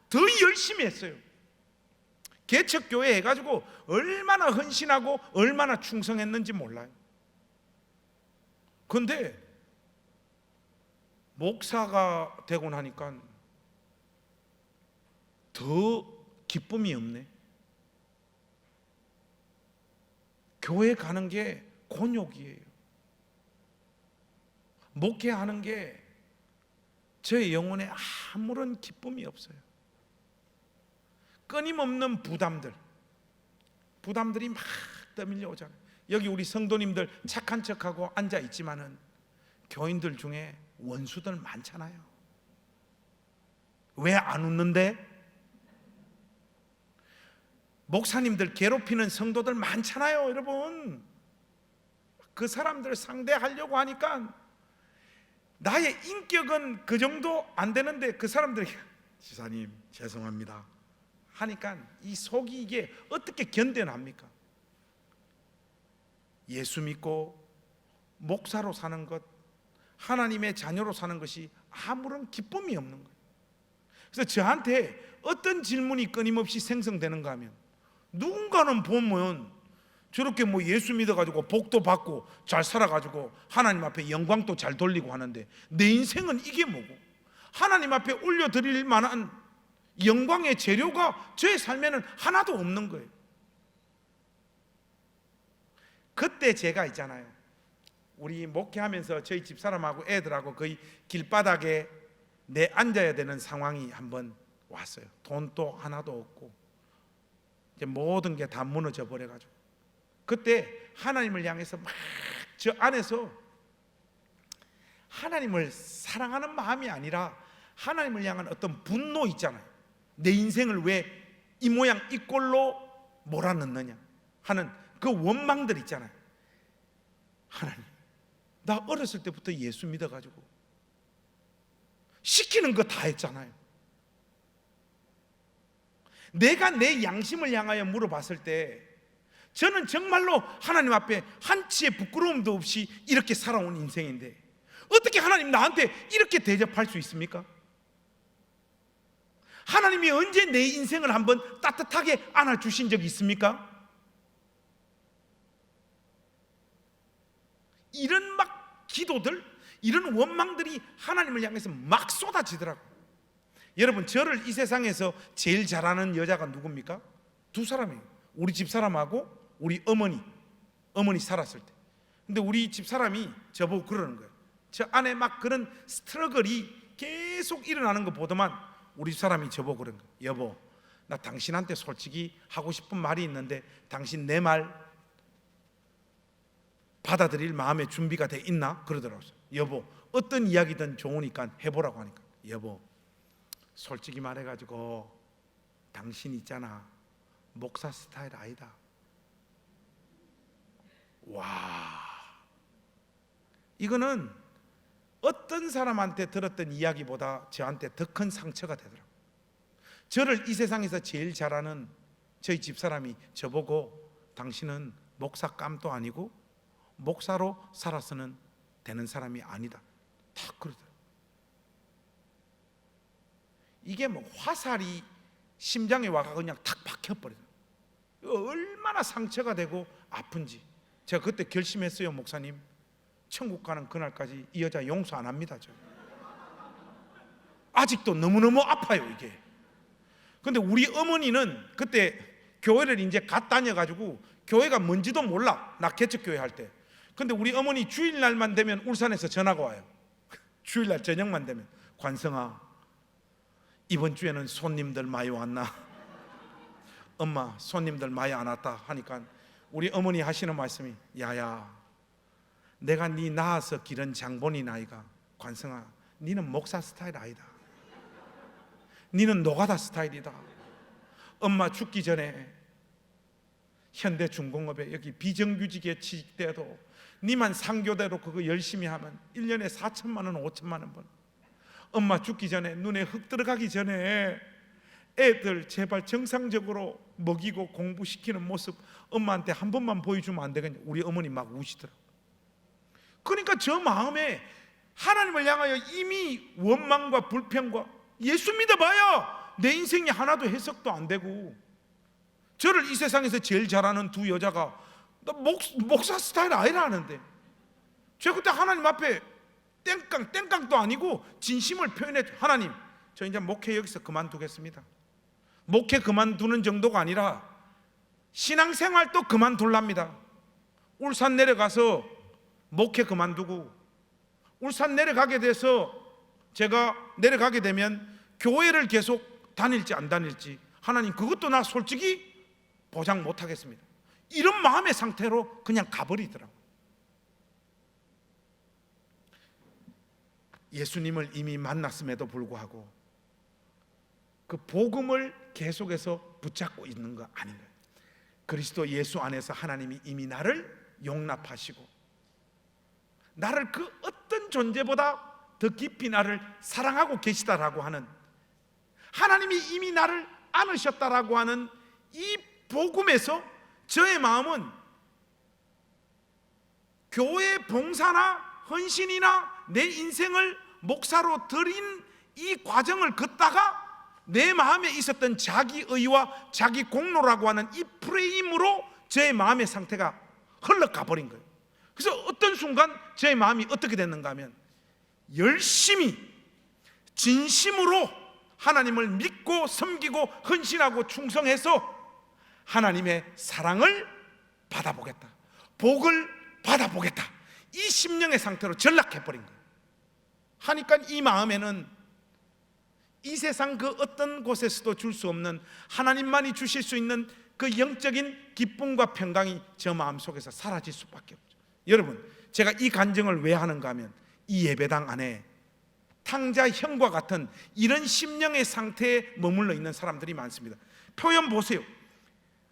더 열심히 했어요. 개척교회 해가지고 얼마나 헌신하고 얼마나 충성했는지 몰라요. 근데 목사가 되고 나니까 더 기쁨이 없네. 교회 가는 게 곤욕이에요. 목회하는 게 저의 영혼에 아무런 기쁨이 없어요. 끊임없는 부담들이 막 떠밀려 오잖아요. 여기 우리 성도님들 착한 척하고 앉아 있지만은 교인들 중에 원수들 많잖아요. 왜 안 웃는데? 목사님들 괴롭히는 성도들 많잖아요, 여러분. 그 사람들 상대하려고 하니까 나의 인격은 그 정도 안 되는데 그 사람들이 지사님 죄송합니다 하니까 이 속이 이게 어떻게 견뎌납니까? 예수 믿고 목사로 사는 것, 하나님의 자녀로 사는 것이 아무런 기쁨이 없는 거예요. 그래서 저한테 어떤 질문이 끊임없이 생성되는가 하면, 누군가는 보면 저렇게 뭐 예수 믿어가지고 복도 받고 잘 살아가지고 하나님 앞에 영광도 잘 돌리고 하는데 내 인생은 이게 뭐고, 하나님 앞에 올려드릴 만한 영광의 재료가 저의 삶에는 하나도 없는 거예요. 그때 제가 있잖아요, 우리 목회하면서 저희 집사람하고 애들하고 거의 길바닥에 내 앉아야 되는 상황이 한번 왔어요. 돈도 하나도 없고 이제 모든 게 다 무너져 버려가지고, 그때 하나님을 향해서 막 저 안에서 하나님을 사랑하는 마음이 아니라 하나님을 향한 어떤 분노 있잖아요. 내 인생을 왜 이 모양 이 꼴로 몰아넣느냐 하는 그 원망들 있잖아요. 하나님, 나 어렸을 때부터 예수 믿어가지고 시키는 거 다 했잖아요. 내가 내 양심을 향하여 물어봤을 때 저는 정말로 하나님 앞에 한치의 부끄러움도 없이 이렇게 살아온 인생인데 어떻게 하나님 나한테 이렇게 대접할 수 있습니까? 하나님이 언제 내 인생을 한번 따뜻하게 안아주신 적이 있습니까? 이런 막 기도들, 이런 원망들이 하나님을 향해서 막 쏟아지더라고요. 여러분, 저를 이 세상에서 제일 잘하는 여자가 누굽니까? 두 사람이에요. 우리 집사람하고 우리 어머니 살았을 때. 근데 우리 집사람이 저보고 그러는 거예요. 저 안에 막 그런 스트러글이 계속 일어나는 거 보더만 우리 집사람이 저보고 그런 거예요. 여보, 나 당신한테 솔직히 하고 싶은 말이 있는데 당신 내 말 받아들일 마음의 준비가 돼 있나? 그러더라고요. 여보, 어떤 이야기든 좋으니까 해보라고 하니까, 여보, 솔직히 말해가지고 당신 있잖아, 목사 스타일 아니다. 와, 이거는 어떤 사람한테 들었던 이야기보다 저한테 더 큰 상처가 되더라고요. 저를 이 세상에서 제일 잘하는 저희 집사람이 저보고 당신은 목사감도 아니고 목사로 살아서는 되는 사람이 아니다, 다 그러더라고요. 이게 뭐 화살이 심장에 와가 그냥 탁 박혀버리더라고요. 얼마나 상처가 되고 아픈지. 제가 그때 결심했어요. 목사님, 천국 가는 그날까지 이 여자 용서 안 합니다. 저 아직도 너무너무 아파요 이게. 근데 우리 어머니는 그때 교회를 이제 갓 다녀가지고 교회가 뭔지도 몰라, 나 개척교회 할 때. 근데 우리 어머니 주일날만 되면 울산에서 전화가 와요. 주일날 저녁만 되면, 관성아, 이번 주에는 손님들 많이 왔나? 엄마, 손님들 많이 안 왔다 하니까 우리 어머니 하시는 말씀이, 야야, 내가 네 낳아서 기른 장본인 아이가, 관성아, 니는 목사 스타일 아니다. 니는 노가다 스타일이다. 엄마 죽기 전에 현대중공업에 여기 비정규직에 취직돼도 니만 상교대로 그거 열심히 하면 1년에 4천만 원, 5천만 원 번. 엄마 죽기 전에, 눈에 흙 들어가기 전에 애들 제발 정상적으로 먹이고 공부시키는 모습 엄마한테 한 번만 보여주면 안 되겠냐. 우리 어머니 막 우시더라고요. 그러니까 저 마음에 하나님을 향하여 이미 원망과 불평과, 예수 믿어봐요 내 인생이 하나도 해석도 안 되고, 저를 이 세상에서 제일 잘하는 두 여자가 나 목사 스타일 아니라 하는데, 제가 그때 하나님 앞에 땡깡도 아니고 진심을 표현했죠. 하나님, 저 이제 목회 여기서 그만두겠습니다. 목회 그만두는 정도가 아니라 신앙생활도 그만둘랍니다. 울산 내려가서 목회 그만두고, 울산 내려가게 돼서 제가 내려가게 되면 교회를 계속 다닐지 안 다닐지, 하나님 그것도 나 솔직히 보장 못하겠습니다. 이런 마음의 상태로 그냥 가버리더라고요. 예수님을 이미 만났음에도 불구하고 그 복음을 계속해서 붙잡고 있는 거 아닌가요? 그리스도 예수 안에서 하나님이 이미 나를 용납하시고 나를 그 어떤 존재보다 더 깊이 나를 사랑하고 계시다라고 하는, 하나님이 이미 나를 안으셨다라고 하는 이 복음에서 저의 마음은 교회 봉사나 헌신이나 내 인생을 목사로 드린 이 과정을 걷다가 내 마음에 있었던 자기의와 자기 공로라고 하는 이 프레임으로 저의 마음의 상태가 흘러가 버린 거예요. 그래서 어떤 순간 저의 마음이 어떻게 됐는가 하면 열심히 진심으로 하나님을 믿고 섬기고 헌신하고 충성해서 하나님의 사랑을 받아보겠다, 복을 받아보겠다, 이 심령의 상태로 전락해버린 거예요. 하니까 이 마음에는 이 세상 그 어떤 곳에서도 줄 수 없는, 하나님만이 주실 수 있는 그 영적인 기쁨과 평강이 저 마음속에서 사라질 수밖에 없죠. 여러분, 제가 이 간증을 왜 하는가 하면 이 예배당 안에 탕자형과 같은 이런 심령의 상태에 머물러 있는 사람들이 많습니다. 표현 보세요.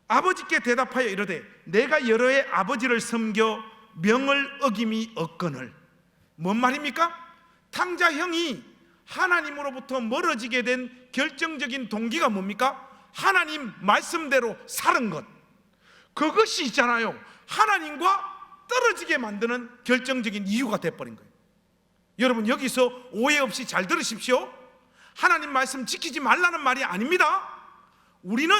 아버지께 대답하여 이르되 내가 여러 해 아버지를 섬겨 명을 어김이 없거늘. 뭔 말입니까? 탕자형이 하나님으로부터 멀어지게 된 결정적인 동기가 뭡니까? 하나님 말씀대로 사는 것. 그것이 있잖아요, 하나님과 떨어지게 만드는 결정적인 이유가 돼버린 거예요. 여러분, 여기서 오해 없이 잘 들으십시오. 하나님 말씀 지키지 말라는 말이 아닙니다. 우리는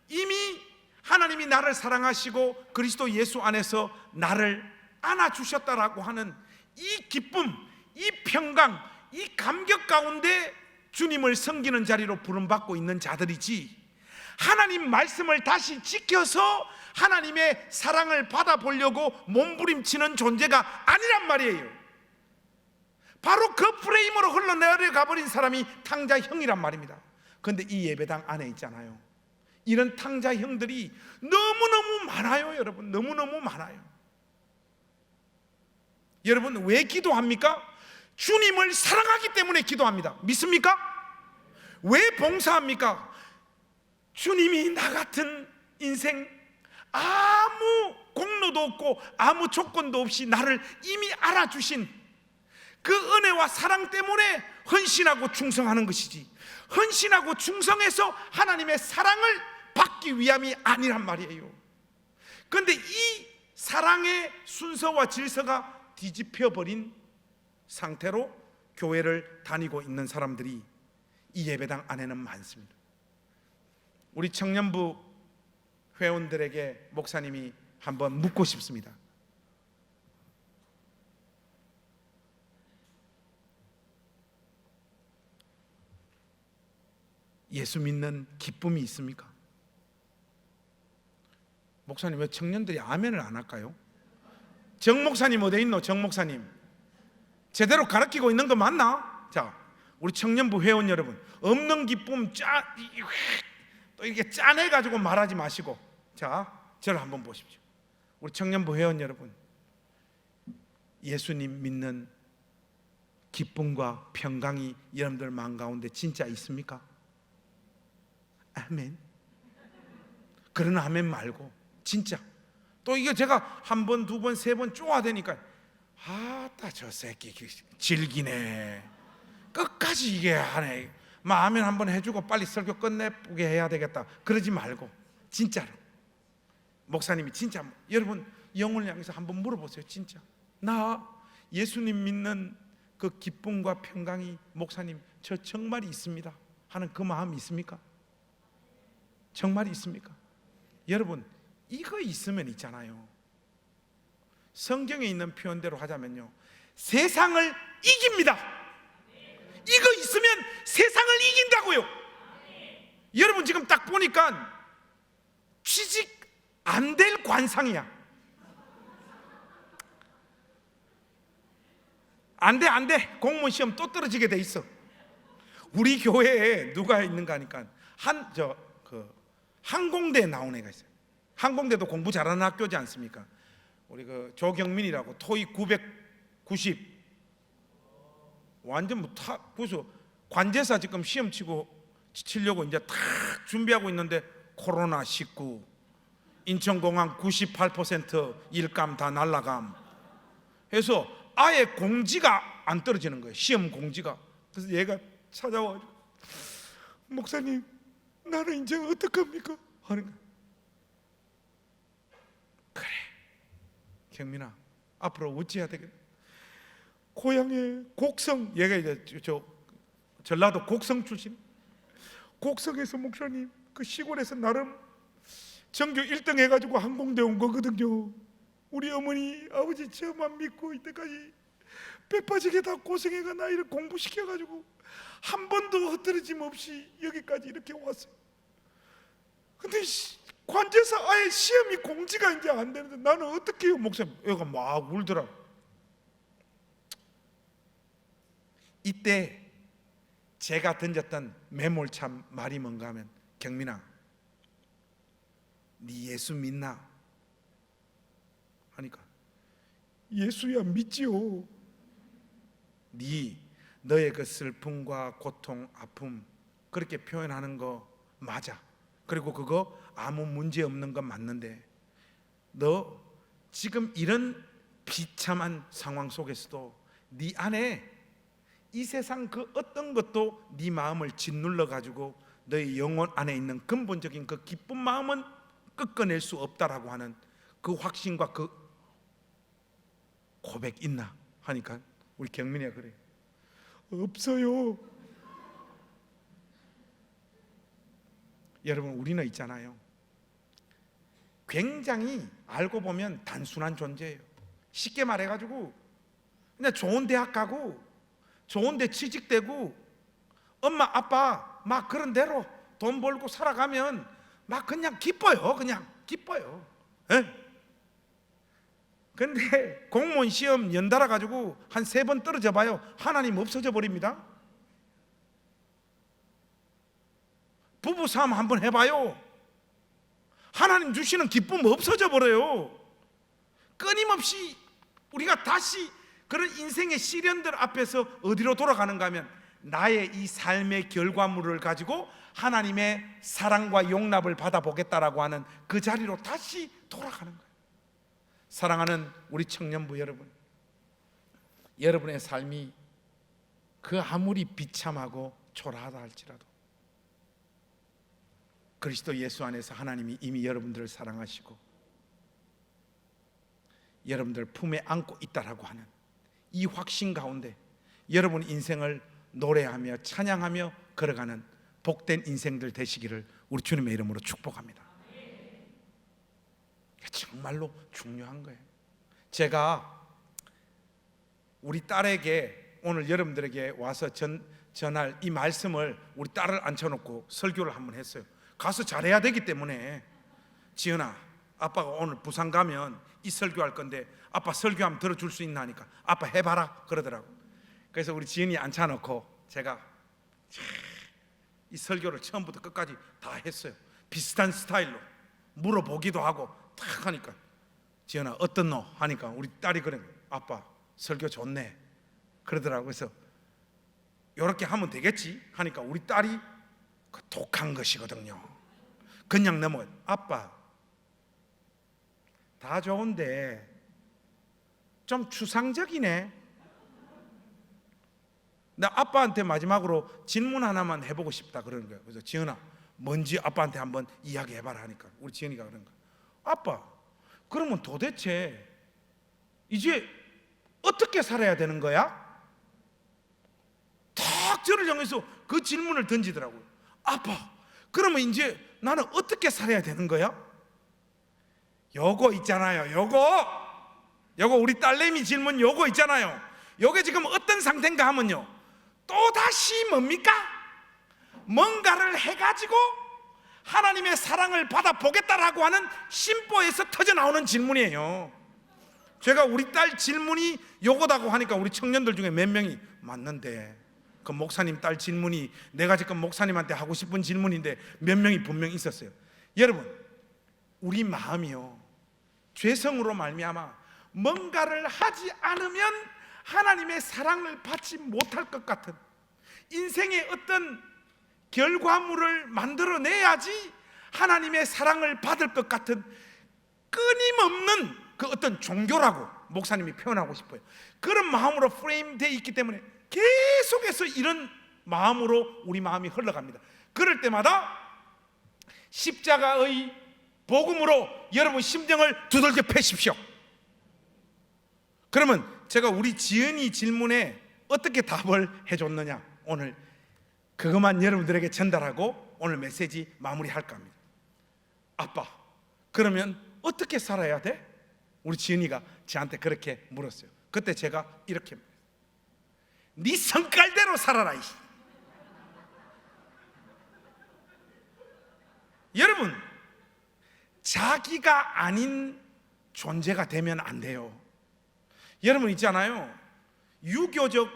이미 하나님이 나를 사랑하시고 그리스도 예수 안에서 나를 안아주셨다라고 하는 이 기쁨, 이 평강, 이 감격 가운데 주님을 섬기는 자리로 부름받고 있는 자들이지, 하나님 말씀을 다시 지켜서 하나님의 사랑을 받아보려고 몸부림치는 존재가 아니란 말이에요. 바로 그 프레임으로 흘러내려가 버린 사람이 탕자형이란 말입니다. 그런데 이 예배당 안에 있잖아요, 이런 탕자형들이 너무너무 많아요. 여러분, 너무너무 많아요. 여러분, 왜 기도합니까? 주님을 사랑하기 때문에 기도합니다. 믿습니까? 왜 봉사합니까? 주님이 나 같은 인생 아무 공로도 없고 아무 조건도 없이 나를 이미 알아주신 그 은혜와 사랑 때문에 헌신하고 충성하는 것이지, 헌신하고 충성해서 하나님의 사랑을 받기 위함이 아니란 말이에요. 그런데 이 사랑의 순서와 질서가 뒤집혀버린 상태로 교회를 다니고 있는 사람들이 이 예배당 안에는 많습니다. 우리 청년부 회원들에게 목사님이 한번 묻고 싶습니다. 예수 믿는 기쁨이 있습니까? 목사님, 왜 청년들이 아멘을 안 할까요? 정 목사님 어디 있노? 정 목사님 제대로 가르치고 있는 거 맞나? 자, 우리 청년부 회원 여러분, 없는 기쁨 또 이렇게 짜내가지고 말하지 마시고, 자, 저를 한번 보십시오. 우리 청년부 회원 여러분, 예수님 믿는 기쁨과 평강이 여러분들 마음 가운데 진짜 있습니까? 아멘. 그런 아멘 말고 진짜. 또 이게 제가 한 번, 두 번, 세 번 쪼아대니까 아따 저 새끼 질기네, 끝까지 이게 하네, 아멘 한번 해주고 빨리 설교 끝내게 해야 되겠다, 그러지 말고 진짜로 목사님이 진짜 여러분 영혼을 향해서 한번 물어보세요. 진짜 나 예수님 믿는 그 기쁨과 평강이 목사님 저 정말 있습니다 하는 그 마음이 있습니까? 정말 있습니까? 여러분, 이거 있으면 있잖아요, 성경에 있는 표현대로 하자면요, 세상을 이깁니다. 이거 있으면 세상을 이긴다고요. 여러분, 지금 딱 보니까 취직 안 될 관상이야. 안 돼. 공무원 시험 또 떨어지게 돼 있어. 우리 교회에 누가 있는가 하니까 항공대에 나온 애가 있어요. 항공대도 공부 잘하는 학교지 않습니까? 우리 그 조경민이라고 토익 990, 완전 그래서 관제사 지금 시험 치려고 이제 탁 준비하고 있는데 코로나19, 인천공항 98% 일감 다 날라감 해서 아예 공지가 안 떨어지는 거예요, 시험 공지가. 그래서 얘가 찾아와가지고 목사님, 나는 이제 어떡합니까? 하는 거야. 그래, 경민아, 앞으로 어찌해야 되겠냐? 고향에 곡성, 얘가 이제 전라도 곡성 출신, 곡성에서 목사님 그 시골에서 나름 전교 1등 해가지고 항공대 온 거거든요. 우리 어머니 아버지 저만 믿고 이때까지 배 빠지게 다 고생해가 나이를 공부시켜가지고 한 번도 흩어짐 없이 여기까지 이렇게 왔어요. 근데 관제사 아예 시험이 공지가 이제 안 되는데 나는 어떻게 해요? 목사님, 애가 막 울더라. 이때 제가 던졌던 매몰참 말이 뭔가 하면, 경민아, 네 예수 믿나? 하니까 예수야 믿지요. 너의 그 슬픔과 고통, 아픔 그렇게 표현하는 거 맞아. 그리고 그거 아무 문제 없는 건 맞는데, 너 지금 이런 비참한 상황 속에서도 네 안에 이 세상 그 어떤 것도 네 마음을 짓눌러 가지고 너의 영혼 안에 있는 근본적인 그 기쁜 마음은 꺾어낼 수 없다라고 하는 그 확신과 그 고백 있나 하니까 우리 경민이가 그래요. 없어요. 여러분, 우리는 있잖아요, 굉장히 알고 보면 단순한 존재예요. 쉽게 말해가지고 그냥 좋은 대학 가고 좋은 데 취직되고 엄마 아빠 막 그런 대로 돈 벌고 살아가면 막 그냥 기뻐요. 그냥 기뻐요. 근데 공무원 시험 연달아 가지고 한 3번 떨어져 봐요. 하나님 없어져 버립니다. 부부싸움 한번 해봐요. 하나님 주시는 기쁨 없어져 버려요. 끊임없이 우리가 다시 그런 인생의 시련들 앞에서 어디로 돌아가는가 하면 나의 이 삶의 결과물을 가지고 하나님의 사랑과 용납을 받아보겠다라고 하는 그 자리로 다시 돌아가는 거예요. 사랑하는 우리 청년부 여러분, 여러분의 삶이 그 아무리 비참하고 초라하다 할지라도 그리스도 예수 안에서 하나님이 이미 여러분들을 사랑하시고 여러분들 품에 안고 있다라고 하는 이 확신 가운데 여러분 인생을 노래하며 찬양하며 걸어가는 복된 인생들 되시기를 우리 주님의 이름으로 축복합니다. 정말로 중요한 거예요. 제가 우리 딸에게 오늘 여러분들에게 와서 전할 이 말씀을 우리 딸을 앉혀놓고 설교를 한번 했어요. 가서 잘해야 되기 때문에 지은아, 아빠가 오늘 부산 가면 이 설교할 건데 아빠 설교하면 들어줄 수 있나 하니까 아빠 해봐라 그러더라고. 그래서 우리 지은이 앉혀놓고 제가 이 설교를 처음부터 끝까지 다 했어요. 비슷한 스타일로 물어보기도 하고 탁 하니까 지은아 어떤 너? 하니까 우리 딸이 그래, 아빠 설교 좋네 그러더라고. 그래서 이렇게 하면 되겠지 하니까 우리 딸이 그 독한 것이거든요. 그냥 넘어가요. 아빠 다 좋은데 좀 추상적이네. 나 아빠한테 마지막으로 질문 하나만 해보고 싶다 그러는 거예요. 그래서 지은아 뭔지 아빠한테 한번 이야기해봐라 하니까 우리 지은이가 그런 거예요. 아빠 그러면 도대체 이제 어떻게 살아야 되는 거야? 탁 저를 향해서 그 질문을 던지더라고요. 아빠 그러면 이제 나는 어떻게 살아야 되는 거야? 요거 있잖아요. 요거 우리 딸내미 질문 요거 있잖아요. 요게 지금 어떤 상태인가 하면요, 또다시 뭡니까? 뭔가를 해가지고 하나님의 사랑을 받아보겠다라고 하는 심보에서 터져나오는 질문이에요. 제가 우리 딸 질문이 요거다고 하니까 우리 청년들 중에 몇 명이 맞는데 그 목사님 딸 질문이 내가 지금 목사님한테 하고 싶은 질문인데 몇 명이 분명히 있었어요. 여러분, 우리 마음이요, 죄성으로 말미암아 뭔가를 하지 않으면 하나님의 사랑을 받지 못할 것 같은 인생의 어떤 결과물을 만들어내야지 하나님의 사랑을 받을 것 같은 끊임없는 그 어떤 종교라고 목사님이 표현하고 싶어요. 그런 마음으로 프레임되어 있기 때문에 계속해서 이런 마음으로 우리 마음이 흘러갑니다. 그럴 때마다 십자가의 복음으로 여러분 심정을 두들겨 패십시오. 그러면 제가 우리 지은이 질문에 어떻게 답을 해줬느냐, 오늘 그것만 여러분들에게 전달하고 오늘 메시지 마무리할까 합니다. 아빠 그러면 어떻게 살아야 돼? 우리 지은이가 저한테 그렇게 물었어요. 그때 제가 이렇게 말했어요. 네 성깔대로 살아라. 여러분, 자기가 아닌 존재가 되면 안 돼요. 여러분 있잖아요, 유교적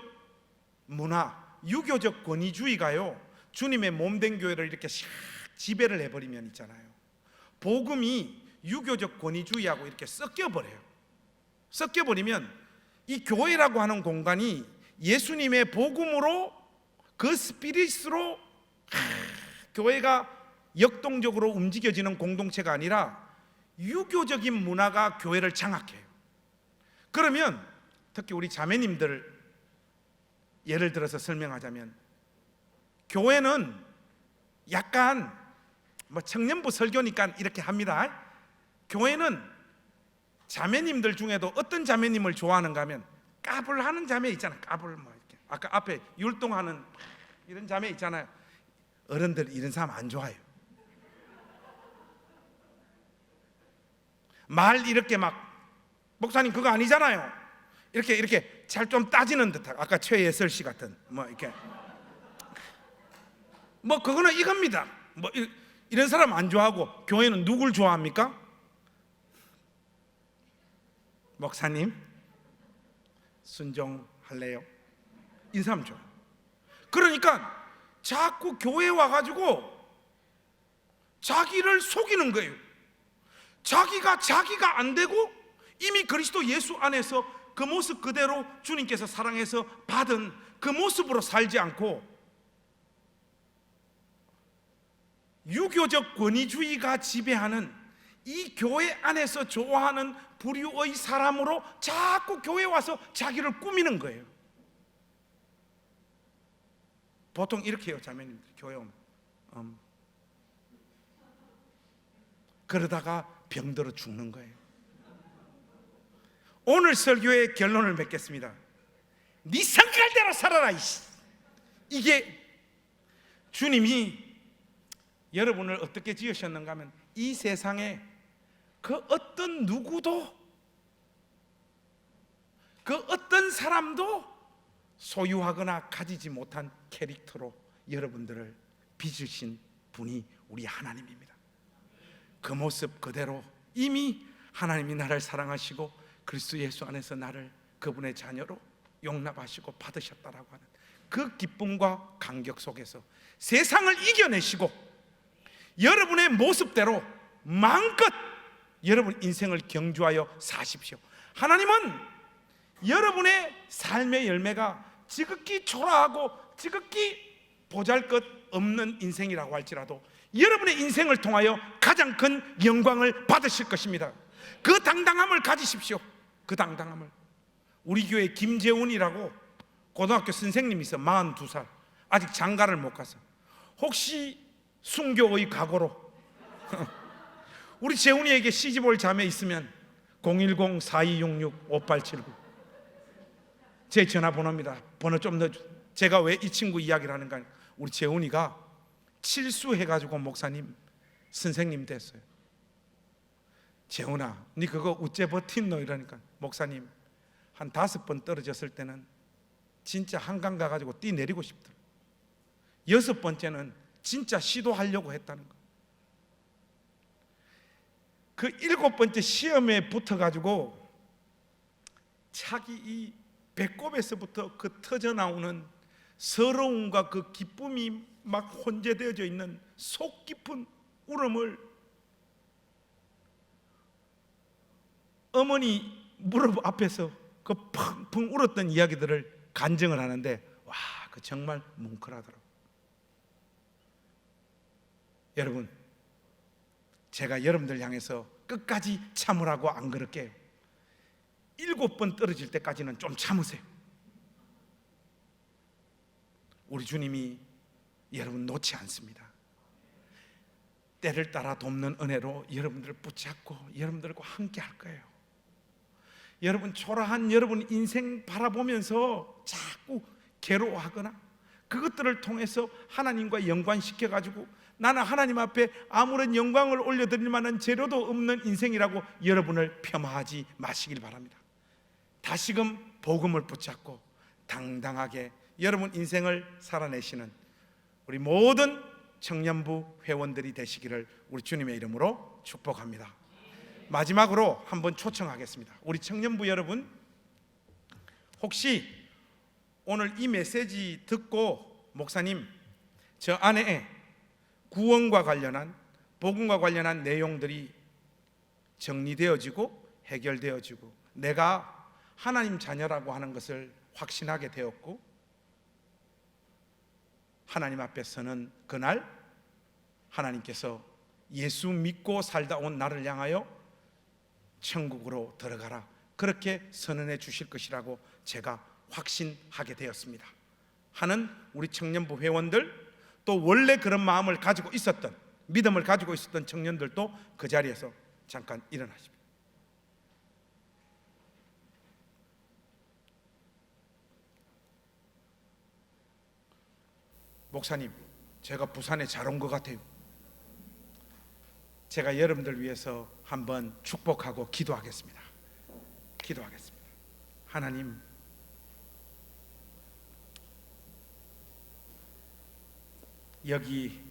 문화, 유교적 권위주의가요 주님의 몸된 교회를 이렇게 샥 지배를 해버리면 있잖아요, 복음이 유교적 권위주의하고 이렇게 섞여버려요. 섞여버리면 이 교회라고 하는 공간이 예수님의 복음으로 그 스피릿으로 교회가 역동적으로 움직여지는 공동체가 아니라 유교적인 문화가 교회를 장악해요. 그러면 특히 우리 자매님들 예를 들어서 설명하자면 교회는 약간 뭐 청년부 설교니까 이렇게 합니다. 교회는 자매님들 중에도 어떤 자매님을 좋아하는가 하면 까불하는 자매 있잖아요. 까불 뭐 이렇게 아까 앞에 율동하는 이런 자매 있잖아요. 어른들 이런 사람 안 좋아해요. 말 이렇게 막 목사님 그거 아니잖아요. 이렇게 잘 좀 따지는 듯하고 아까 최예슬 씨 같은 뭐 이렇게 뭐 그거는 이겁니다. 뭐 이런 사람 안 좋아하고 교회는 누굴 좋아합니까? 목사님 순종할래요? 이 사람 좋아. 그러니까 자꾸 교회 와가지고 자기를 속이는 거예요. 자기가 안 되고 이미 그리스도 예수 안에서 그 모습 그대로 주님께서 사랑해서 받은 그 모습으로 살지 않고 유교적 권위주의가 지배하는 이 교회 안에서 좋아하는 부류의 사람으로 자꾸 교회 와서 자기를 꾸미는 거예요. 보통 이렇게 해요. 자매님들 교회 오면 그러다가 병들어 죽는 거예요. 오늘 설교의 결론을 맺겠습니다. 네 성깔대로 살아라. 이게 주님이 여러분을 어떻게 지으셨는가 하면 이 세상에 그 어떤 누구도 그 어떤 사람도 소유하거나 가지지 못한 캐릭터로 여러분들을 빚으신 분이 우리 하나님입니다. 그 모습 그대로 이미 하나님이 나를 사랑하시고 그리스도 예수 안에서 나를 그분의 자녀로 용납하시고 받으셨다라고 하는 그 기쁨과 감격 속에서 세상을 이겨내시고 여러분의 모습대로 마음껏 여러분 인생을 경주하여 사십시오. 하나님은 여러분의 삶의 열매가 지극히 초라하고 지극히 보잘것없는 인생이라고 할지라도 여러분의 인생을 통하여 가장 큰 영광을 받으실 것입니다. 그 당당함을 가지십시오. 그 당당함을. 우리 교회 김재훈이라고 고등학교 선생님이 있어. 42살 아직 장가를 못 가서 혹시 순교의 각오로 우리 재훈이에게 시집올 자매 있으면 010-4266-5879 제 전화번호입니다. 번호 좀 넣어주세요. 제가 왜 이 친구 이야기를 하는가, 우리 재훈이가 칠수해가지고 목사님 선생님 됐어요. 재훈아 니 그거 어째 버틴노? 이러니까 목사님 한 5번 떨어졌을 때는 진짜 한강 가가지고 뛰 내리고 싶더라. 6번째는 진짜 시도하려고 했다는 거. 그 7번째 시험에 붙어가지고 자기 이 배꼽에서부터 그 터져 나오는 서러움과 그 기쁨이 막 혼재되어져 있는 속 깊은 울음을 어머니 무릎 앞에서 그 펑펑 울었던 이야기들을 간증을 하는데 와, 그 정말 뭉클하더라고요. 여러분, 제가 여러분들 향해서 끝까지 참으라고 안 그럴게요. 7번 떨어질 때까지는 좀 참으세요. 우리 주님이 여러분 놓지 않습니다. 때를 따라 돕는 은혜로 여러분들을 붙잡고 여러분들과 함께 할 거예요. 여러분 초라한 여러분 인생 바라보면서 자꾸 괴로워하거나 그것들을 통해서 하나님과 연관시켜가지고 나는 하나님 앞에 아무런 영광을 올려드릴 만한 재료도 없는 인생이라고 여러분을 폄하하지 마시길 바랍니다. 다시금 복음을 붙잡고 당당하게 여러분 인생을 살아내시는 우리 모든 청년부 회원들이 되시기를 우리 주님의 이름으로 축복합니다. 마지막으로 한번 초청하겠습니다. 우리 청년부 여러분, 혹시 오늘 이 메시지 듣고 목사님 저 안에 구원과 관련한 복음과 관련한 내용들이 정리되어지고 해결되어지고 내가 하나님 자녀라고 하는 것을 확신하게 되었고 하나님 앞에 서는 그날 하나님께서 예수 믿고 살다 온 나를 향하여 천국으로 들어가라 그렇게 선언해 주실 것이라고 제가 확신하게 되었습니다 하는 우리 청년부 회원들, 또 원래 그런 마음을 가지고 있었던 믿음을 가지고 있었던 청년들도 그 자리에서 잠깐 일어나십니다. 목사님, 제가 부산에 잘 온 것 같아요. 제가 여러분들 위해서 한번 축복하고 기도하겠습니다. 기도하겠습니다. 하나님, 여기